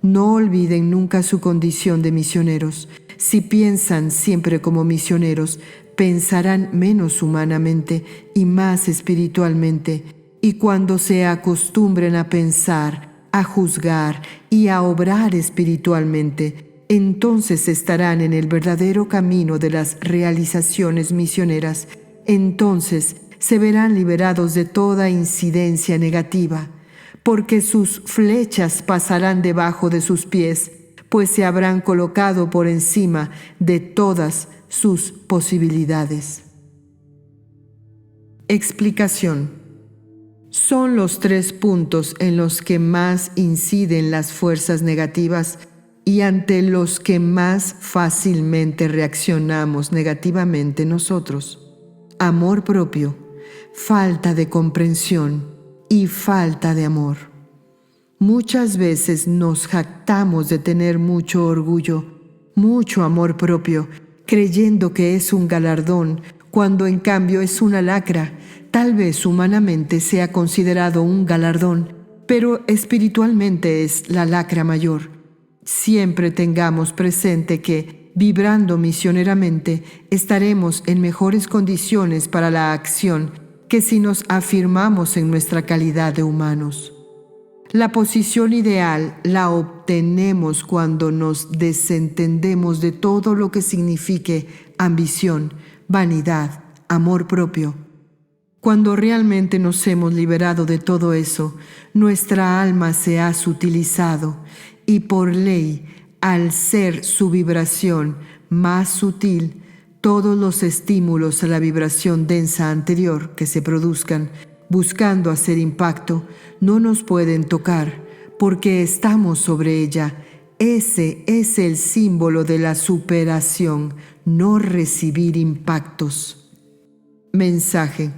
No olviden nunca su condición de misioneros. si piensan siempre como misioneros, pensarán menos humanamente y más espiritualmente, y cuando se acostumbren a pensar, a juzgar y a obrar espiritualmente, entonces estarán en el verdadero camino de las realizaciones misioneras. Entonces se verán liberados de toda incidencia negativa, porque sus flechas pasarán debajo de sus pies, pues se habrán colocado por encima de todas sus posibilidades. Explicación. Son los 3 puntos en los que más inciden las fuerzas negativas y ante los que más fácilmente reaccionamos negativamente nosotros: amor propio, falta de comprensión y falta de amor. Muchas veces nos jactamos de tener mucho orgullo, mucho amor propio, creyendo que es un galardón, cuando en cambio es una lacra. Tal vez humanamente sea considerado un galardón, pero espiritualmente es la lacra mayor. Siempre tengamos presente que, vibrando misioneramente, estaremos en mejores condiciones para la acción que si nos afirmamos en nuestra calidad de humanos. La posición ideal la obtenemos cuando nos desentendemos de todo lo que signifique ambición, vanidad, amor propio. Cuando realmente nos hemos liberado de todo eso, nuestra alma se ha sutilizado y por ley, al ser su vibración más sutil, todos los estímulos a la vibración densa anterior que se produzcan, buscando hacer impacto, no nos pueden tocar, porque estamos sobre ella. Ese es el símbolo de la superación, no recibir impactos. Mensaje.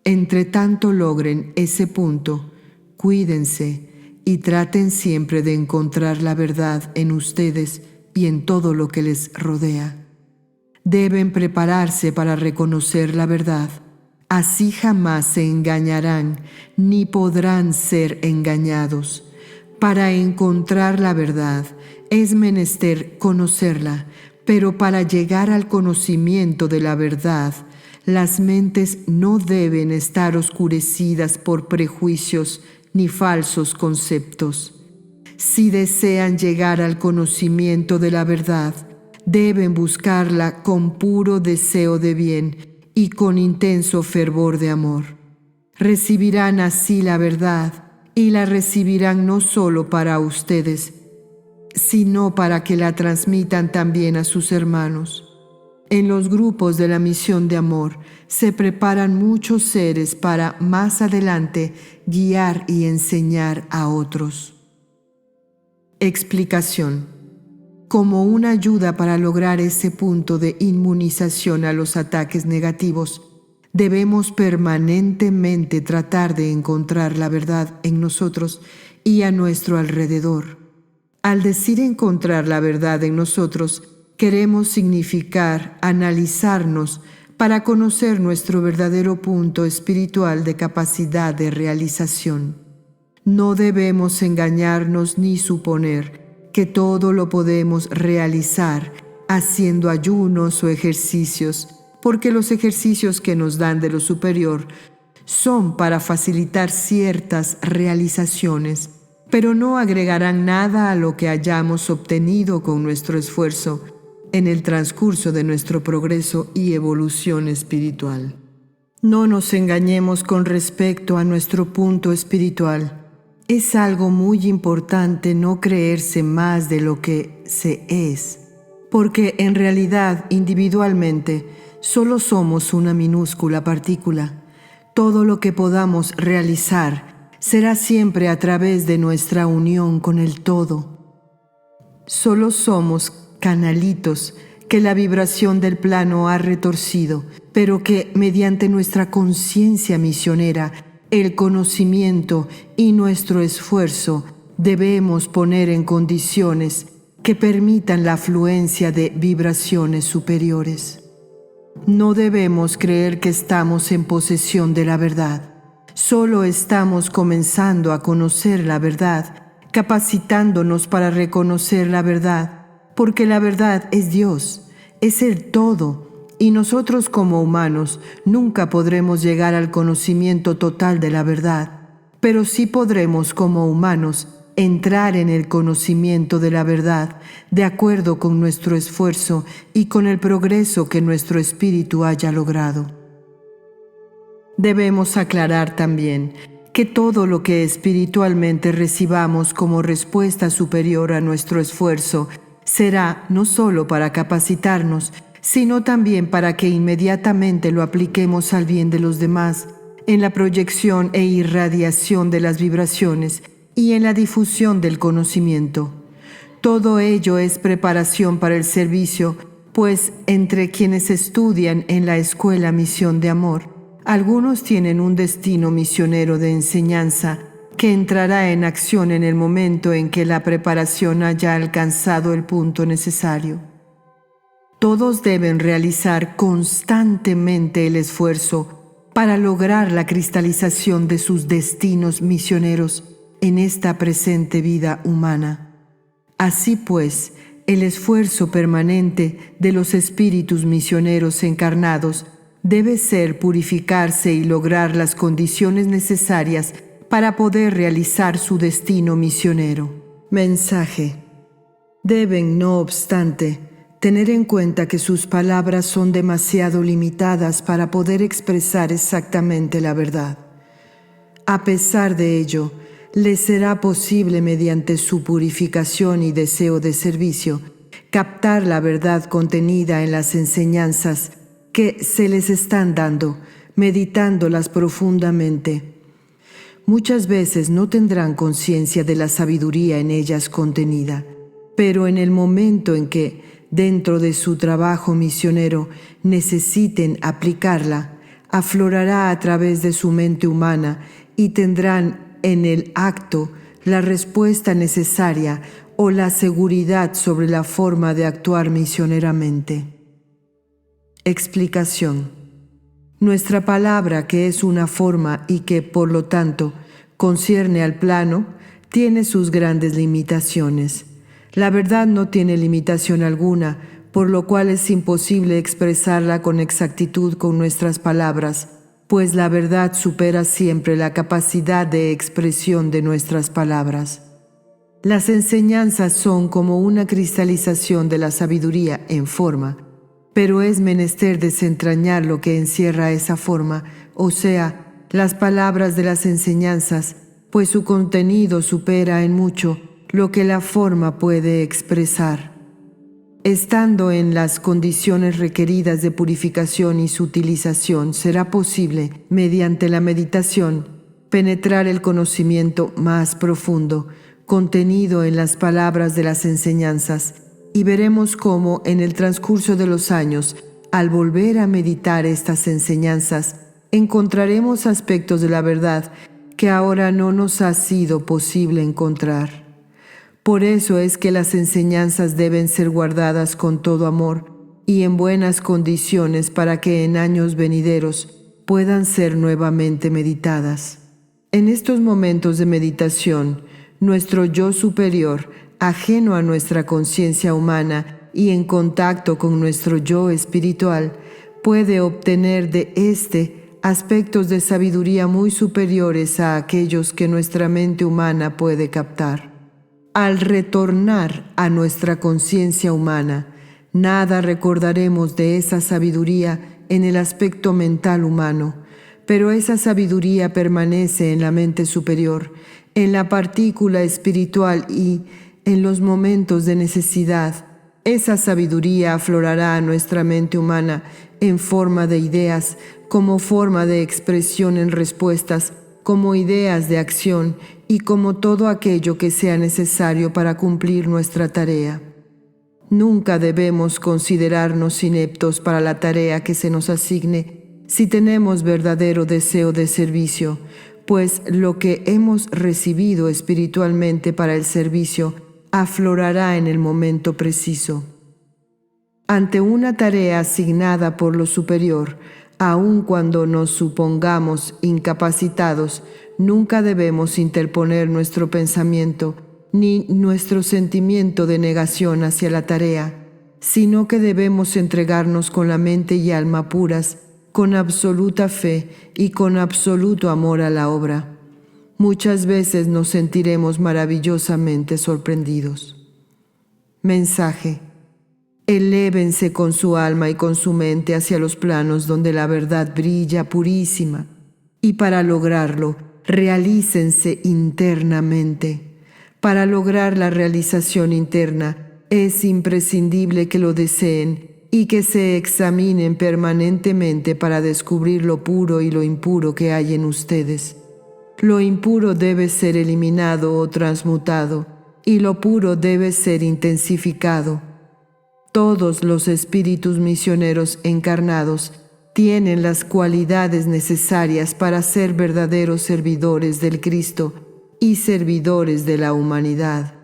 Entre tanto logren ese punto, cuídense y traten siempre de encontrar la verdad en ustedes y en todo lo que les rodea. Deben prepararse para reconocer la verdad. Así jamás se engañarán ni podrán ser engañados. Para encontrar la verdad es menester conocerla, pero para llegar al conocimiento de la verdad, las mentes no deben estar oscurecidas por prejuicios ni falsos conceptos. Si desean llegar al conocimiento de la verdad, deben buscarla con puro deseo de bien y con intenso fervor de amor. Recibirán así la verdad y la recibirán no solo para ustedes, sino para que la transmitan también a sus hermanos. En los grupos de la misión de amor se preparan muchos seres para más adelante guiar y enseñar a otros. Explicación. Como una ayuda para lograr ese punto de inmunización a los ataques negativos, debemos permanentemente tratar de encontrar la verdad en nosotros y a nuestro alrededor. Al decir encontrar la verdad en nosotros, queremos significar analizarnos para conocer nuestro verdadero punto espiritual de capacidad de realización. No debemos engañarnos ni suponer que todo lo podemos realizar haciendo ayunos o ejercicios, porque los ejercicios que nos dan de lo superior son para facilitar ciertas realizaciones, pero no agregarán nada a lo que hayamos obtenido con nuestro esfuerzo en el transcurso de nuestro progreso y evolución espiritual. No nos engañemos con respecto a nuestro punto espiritual. Es algo muy importante no creerse más de lo que se es, porque en realidad, individualmente, solo somos una minúscula partícula. Todo lo que podamos realizar será siempre a través de nuestra unión con el todo. Solo somos canalitos que la vibración del plano ha retorcido, pero que mediante nuestra conciencia misionera, el conocimiento y nuestro esfuerzo debemos poner en condiciones que permitan la afluencia de vibraciones superiores. No debemos creer que estamos en posesión de la verdad. Solo estamos comenzando a conocer la verdad, capacitándonos para reconocer la verdad, porque la verdad es Dios, es el todo, y nosotros como humanos nunca podremos llegar al conocimiento total de la verdad, pero sí podremos como humanos entrar en el conocimiento de la verdad de acuerdo con nuestro esfuerzo y con el progreso que nuestro espíritu haya logrado. Debemos aclarar también que todo lo que espiritualmente recibamos como respuesta superior a nuestro esfuerzo será no solo para capacitarnos, sino también para que inmediatamente lo apliquemos al bien de los demás, en la proyección e irradiación de las vibraciones y en la difusión del conocimiento. Todo ello es preparación para el servicio, pues entre quienes estudian en la Escuela Misión de Amor, algunos tienen un destino misionero de enseñanza que entrará en acción en el momento en que la preparación haya alcanzado el punto necesario. Todos deben realizar constantemente el esfuerzo para lograr la cristalización de sus destinos misioneros en esta presente vida humana. Así pues, el esfuerzo permanente de los espíritus misioneros encarnados debe ser purificarse y lograr las condiciones necesarias para poder realizar su destino misionero. Mensaje. Deben, no obstante, tener en cuenta que sus palabras son demasiado limitadas para poder expresar exactamente la verdad. A pesar de ello, les será posible mediante su purificación y deseo de servicio captar la verdad contenida en las enseñanzas que se les están dando, meditándolas profundamente. Muchas veces no tendrán conciencia de la sabiduría en ellas contenida, pero en el momento en que dentro de su trabajo misionero necesiten aplicarla, aflorará a través de su mente humana y tendrán en el acto la respuesta necesaria o la seguridad sobre la forma de actuar misioneramente. Explicación. Nuestra palabra, que es una forma y que, por lo tanto, concierne al plano, tiene sus grandes limitaciones. La verdad no tiene limitación alguna, por lo cual es imposible expresarla con exactitud con nuestras palabras, pues la verdad supera siempre la capacidad de expresión de nuestras palabras. Las enseñanzas son como una cristalización de la sabiduría en forma, pero es menester desentrañar lo que encierra esa forma, o sea, las palabras de las enseñanzas, pues su contenido supera en mucho lo que la forma puede expresar. Estando en las condiciones requeridas de purificación y sutilización, será posible, mediante la meditación, penetrar el conocimiento más profundo, contenido en las palabras de las enseñanzas, y veremos cómo, en el transcurso de los años, al volver a meditar estas enseñanzas, encontraremos aspectos de la verdad que ahora no nos ha sido posible encontrar. Por eso es que las enseñanzas deben ser guardadas con todo amor y en buenas condiciones para que en años venideros puedan ser nuevamente meditadas. En estos momentos de meditación, nuestro yo superior, ajeno a nuestra conciencia humana y en contacto con nuestro yo espiritual, puede obtener de éste aspectos de sabiduría muy superiores a aquellos que nuestra mente humana puede captar. Al retornar a nuestra conciencia humana, nada recordaremos de esa sabiduría en el aspecto mental humano, pero esa sabiduría permanece en la mente superior, en la partícula espiritual y, en los momentos de necesidad, esa sabiduría aflorará a nuestra mente humana en forma de ideas, como forma de expresión en respuestas, como ideas de acción y como todo aquello que sea necesario para cumplir nuestra tarea. Nunca debemos considerarnos ineptos para la tarea que se nos asigne si tenemos verdadero deseo de servicio, pues lo que hemos recibido espiritualmente para el servicio aflorará en el momento preciso. Ante una tarea asignada por lo superior, aun cuando nos supongamos incapacitados, nunca debemos interponer nuestro pensamiento ni nuestro sentimiento de negación hacia la tarea, sino que debemos entregarnos con la mente y alma puras, con absoluta fe y con absoluto amor a la obra. Muchas veces nos sentiremos maravillosamente sorprendidos. Mensaje: elévense con su alma y con su mente hacia los planos donde la verdad brilla purísima, y para lograrlo, realícense internamente. Para lograr la realización interna, es imprescindible que lo deseen y que se examinen permanentemente para descubrir lo puro y lo impuro que hay en ustedes. Lo impuro debe ser eliminado o transmutado, y lo puro debe ser intensificado. Todos los espíritus misioneros encarnados tienen las cualidades necesarias para ser verdaderos servidores del Cristo y servidores de la humanidad.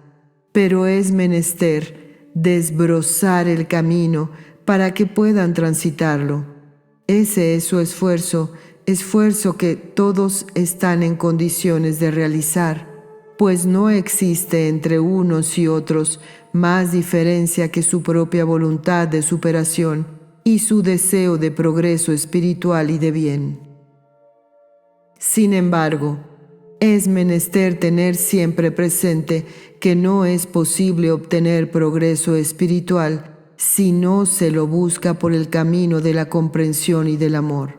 Pero es menester desbrozar el camino para que puedan transitarlo. Ese es su esfuerzo que todos están en condiciones de realizar, pues no existe entre unos y otros más diferencia que su propia voluntad de superación y su deseo de progreso espiritual y de bien. Sin embargo, es menester tener siempre presente que no es posible obtener progreso espiritual si no se lo busca por el camino de la comprensión y del amor.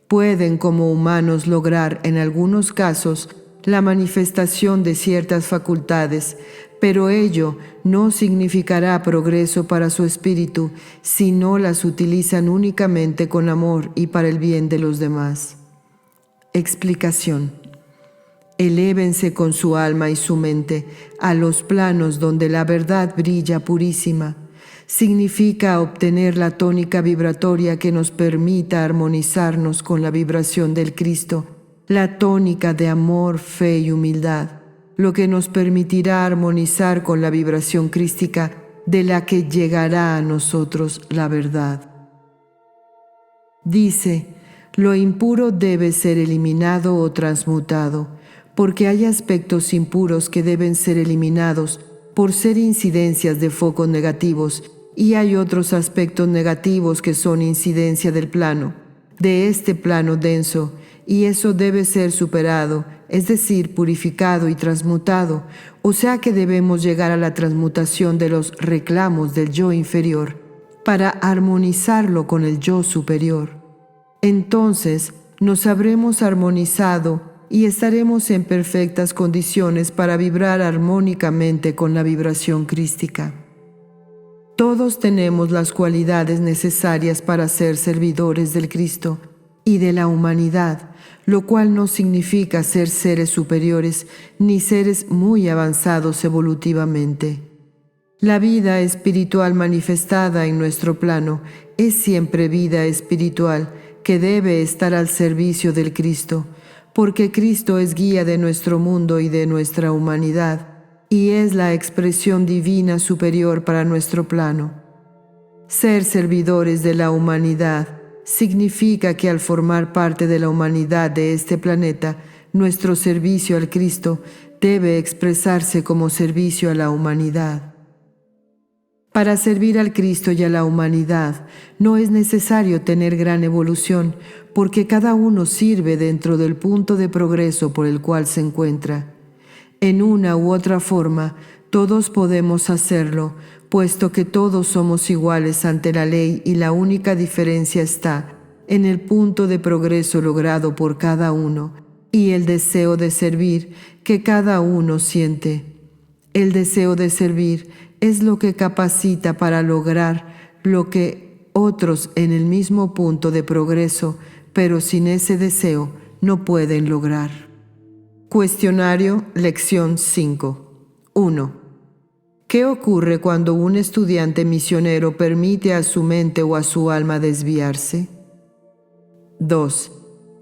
Pueden como humanos lograr en algunos casos la manifestación de ciertas facultades, pero ello no significará progreso para su espíritu si no las utilizan únicamente con amor y para el bien de los demás. Explicación: elévense con su alma y su mente a los planos donde la verdad brilla purísima. Significa obtener la tónica vibratoria que nos permita armonizarnos con la vibración del Cristo, la tónica de amor, fe y humildad, lo que nos permitirá armonizar con la vibración crística de la que llegará a nosotros la verdad. Dice: lo impuro debe ser eliminado o transmutado, porque hay aspectos impuros que deben ser eliminados por ser incidencias de focos negativos, y hay otros aspectos negativos que son incidencia de este plano denso, y eso debe ser superado, es decir, purificado y transmutado, o sea que debemos llegar a la transmutación de los reclamos del yo inferior, para armonizarlo con el yo superior. Entonces nos habremos armonizado y estaremos en perfectas condiciones para vibrar armónicamente con la vibración crística. Todos tenemos las cualidades necesarias para ser servidores del Cristo y de la humanidad, lo cual no significa ser seres superiores ni seres muy avanzados evolutivamente. La vida espiritual manifestada en nuestro plano es siempre vida espiritual que debe estar al servicio del Cristo, porque Cristo es guía de nuestro mundo y de nuestra humanidad, y es la expresión divina superior para nuestro plano. Ser servidores de la humanidad significa que al formar parte de la humanidad de este planeta, nuestro servicio al Cristo debe expresarse como servicio a la humanidad. Para servir al Cristo y a la humanidad no es necesario tener gran evolución, porque cada uno sirve dentro del punto de progreso por el cual se encuentra. En una u otra forma, todos podemos hacerlo, puesto que todos somos iguales ante la ley y la única diferencia está en el punto de progreso logrado por cada uno y el deseo de servir que cada uno siente. El deseo de servir es lo que capacita para lograr lo que otros en el mismo punto de progreso, pero sin ese deseo, no pueden lograr. Cuestionario, lección 5. 1. ¿Qué ocurre cuando un estudiante misionero permite a su mente o a su alma desviarse? 2.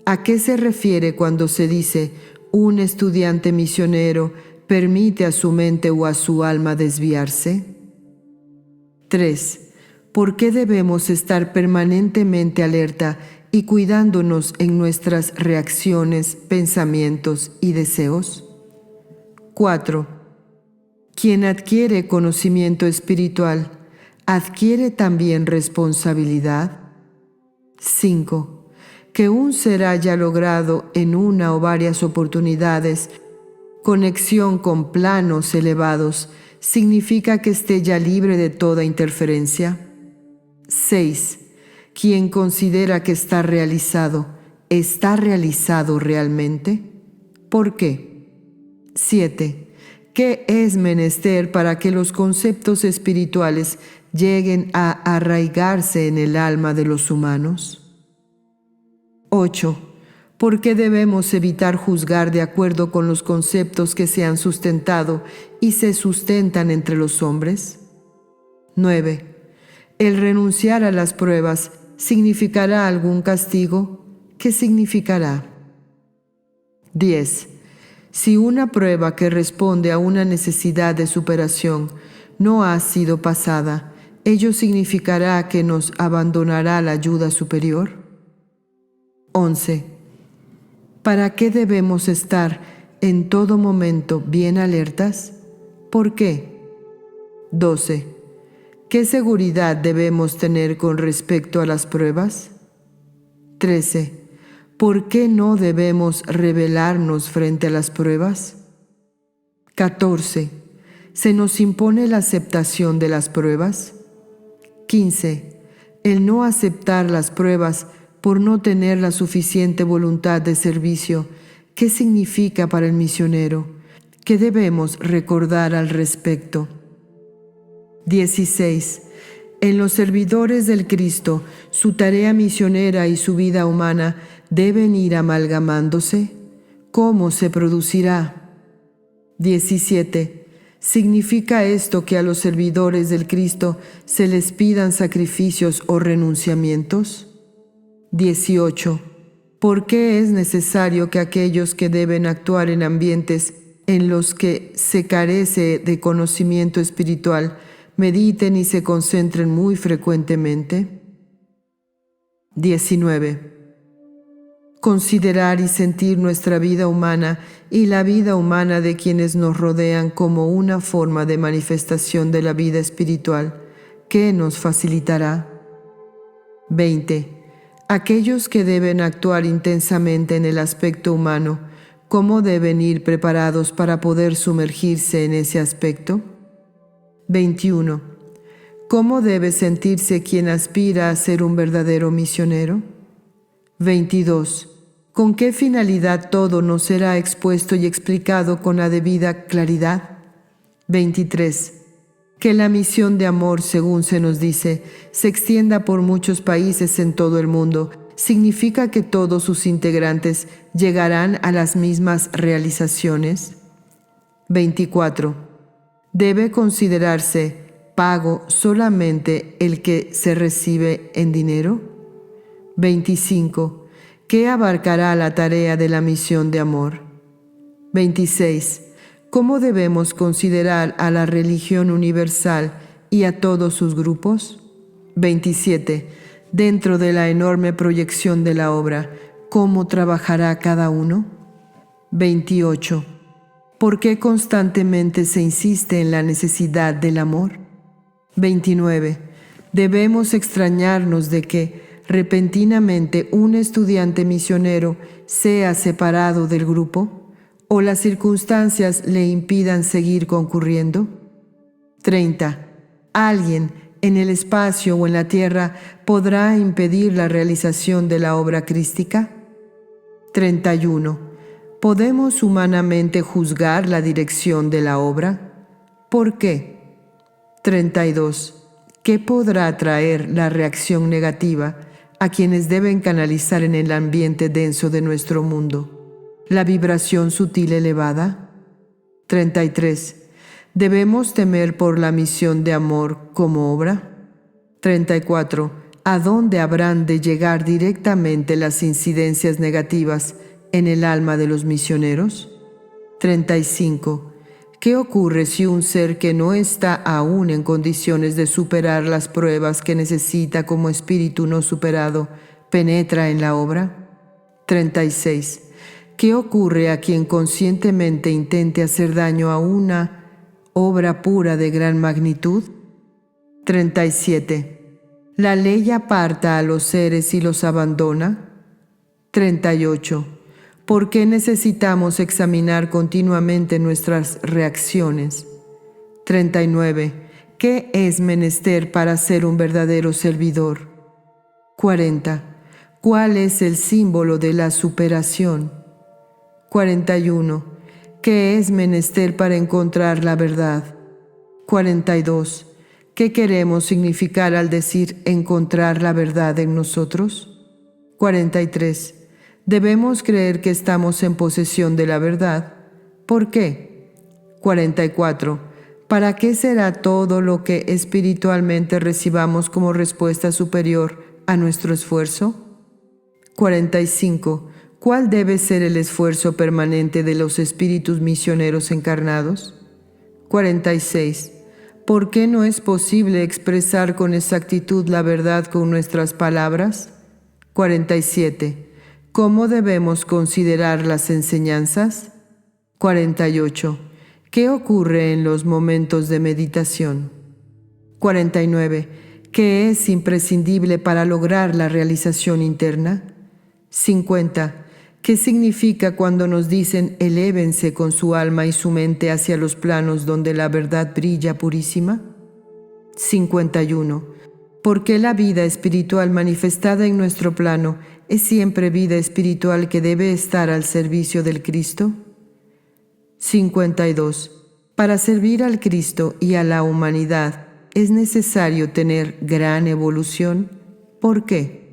¿A qué se refiere cuando se dice un estudiante misionero permite a su mente o a su alma desviarse? 3. ¿Por qué debemos estar permanentemente alerta y cuidándonos en nuestras reacciones, pensamientos y deseos? 4. Quien adquiere conocimiento espiritual, ¿adquiere también responsabilidad? 5. Que un ser haya logrado en una o varias oportunidades conexión con planos elevados, ¿significa que esté ya libre de toda interferencia? 6. Quien considera que ¿está realizado realmente? ¿Por qué? 7. ¿Qué es menester para que los conceptos espirituales lleguen a arraigarse en el alma de los humanos? 8. ¿Por qué debemos evitar juzgar de acuerdo con los conceptos que se han sustentado y se sustentan entre los hombres? 9. ¿El renunciar a las pruebas significará algún castigo? ¿Qué significará? 10. Si una prueba que responde a una necesidad de superación no ha sido pasada, ¿ello significará que nos abandonará la ayuda superior? 11. ¿Para qué debemos estar en todo momento bien alertas? ¿Por qué? 12. ¿Qué seguridad debemos tener con respecto a las pruebas? 13. ¿Por qué no debemos rebelarnos frente a las pruebas? 14. ¿Se nos impone la aceptación de las pruebas? 15. El no aceptar las pruebas por no tener la suficiente voluntad de servicio, ¿qué significa para el misionero? ¿Qué debemos recordar al respecto? 16. En los servidores del Cristo, su tarea misionera y su vida humana deben ir amalgamándose. ¿Cómo se producirá? 17. ¿Significa esto que a los servidores del Cristo se les pidan sacrificios o renunciamientos? 18. ¿Por qué es necesario que aquellos que deben actuar en ambientes en los que se carece de conocimiento espiritual mediten y se concentren muy frecuentemente? 19. Considerar y sentir nuestra vida humana y la vida humana de quienes nos rodean como una forma de manifestación de la vida espiritual, ¿qué nos facilitará? 20. Aquellos que deben actuar intensamente en el aspecto humano, ¿cómo deben ir preparados para poder sumergirse en ese aspecto? 21. ¿Cómo debe sentirse quien aspira a ser un verdadero misionero? 22. ¿Con qué finalidad todo nos será expuesto y explicado con la debida claridad? 23. Que la misión de amor, según se nos dice, se extienda por muchos países en todo el mundo, ¿significa que todos sus integrantes llegarán a las mismas realizaciones? 24. ¿Debe considerarse pago solamente el que se recibe en dinero? 25. ¿Qué abarcará la tarea de la misión de amor? 26. ¿Cómo debemos considerar a la religión universal y a todos sus grupos? 27. Dentro de la enorme proyección de la obra, ¿cómo trabajará cada uno? 28. ¿Por qué constantemente se insiste en la necesidad del amor? 29. Debemos extrañarnos de que repentinamente un estudiante misionero sea separado del grupo, o las circunstancias le impidan seguir concurriendo. 30. ¿Alguien en el espacio o en la tierra podrá impedir la realización de la obra crística? 31. ¿Podemos humanamente juzgar la dirección de la obra? ¿Por qué? 32. ¿Qué podrá traer la reacción negativa a quienes deben canalizar en el ambiente denso de nuestro mundo la vibración sutil elevada? 33. ¿Debemos temer por la misión de amor como obra? 34. ¿A dónde habrán de llegar directamente las incidencias negativas en el alma de los misioneros? 35. ¿Qué ocurre si un ser que no está aún en condiciones de superar las pruebas que necesita como espíritu no superado penetra en la obra? 36. ¿Qué ocurre a quien conscientemente intente hacer daño a una obra pura de gran magnitud. 37. ¿La ley aparta a los seres y los abandona? 38. ¿Por qué necesitamos examinar continuamente nuestras reacciones? 39. ¿Qué es menester para ser un verdadero servidor? 40. ¿Cuál es el símbolo de la superación? 41. ¿Qué es menester para encontrar la verdad? 42. ¿Qué queremos significar al decir encontrar la verdad en nosotros? 43. ¿Debemos creer que estamos en posesión de la verdad? ¿Por qué? 44. ¿Para qué será todo lo que espiritualmente recibamos como respuesta superior a nuestro esfuerzo? 45. ¿Cuál debe ser el esfuerzo permanente de los espíritus misioneros encarnados? 46. ¿Por qué no es posible expresar con exactitud la verdad con nuestras palabras? 47. ¿Cómo debemos considerar las enseñanzas? 48. ¿Qué ocurre en los momentos de meditación? 49. ¿Qué es imprescindible para lograr la realización interna? 50. ¿Qué significa cuando nos dicen elévense con su alma y su mente hacia los planos donde la verdad brilla purísima? 51. ¿Por qué la vida espiritual manifestada en nuestro plano es siempre vida espiritual que debe estar al servicio del Cristo? 52. Para servir al Cristo y a la humanidad es necesario tener gran evolución. ¿Por qué?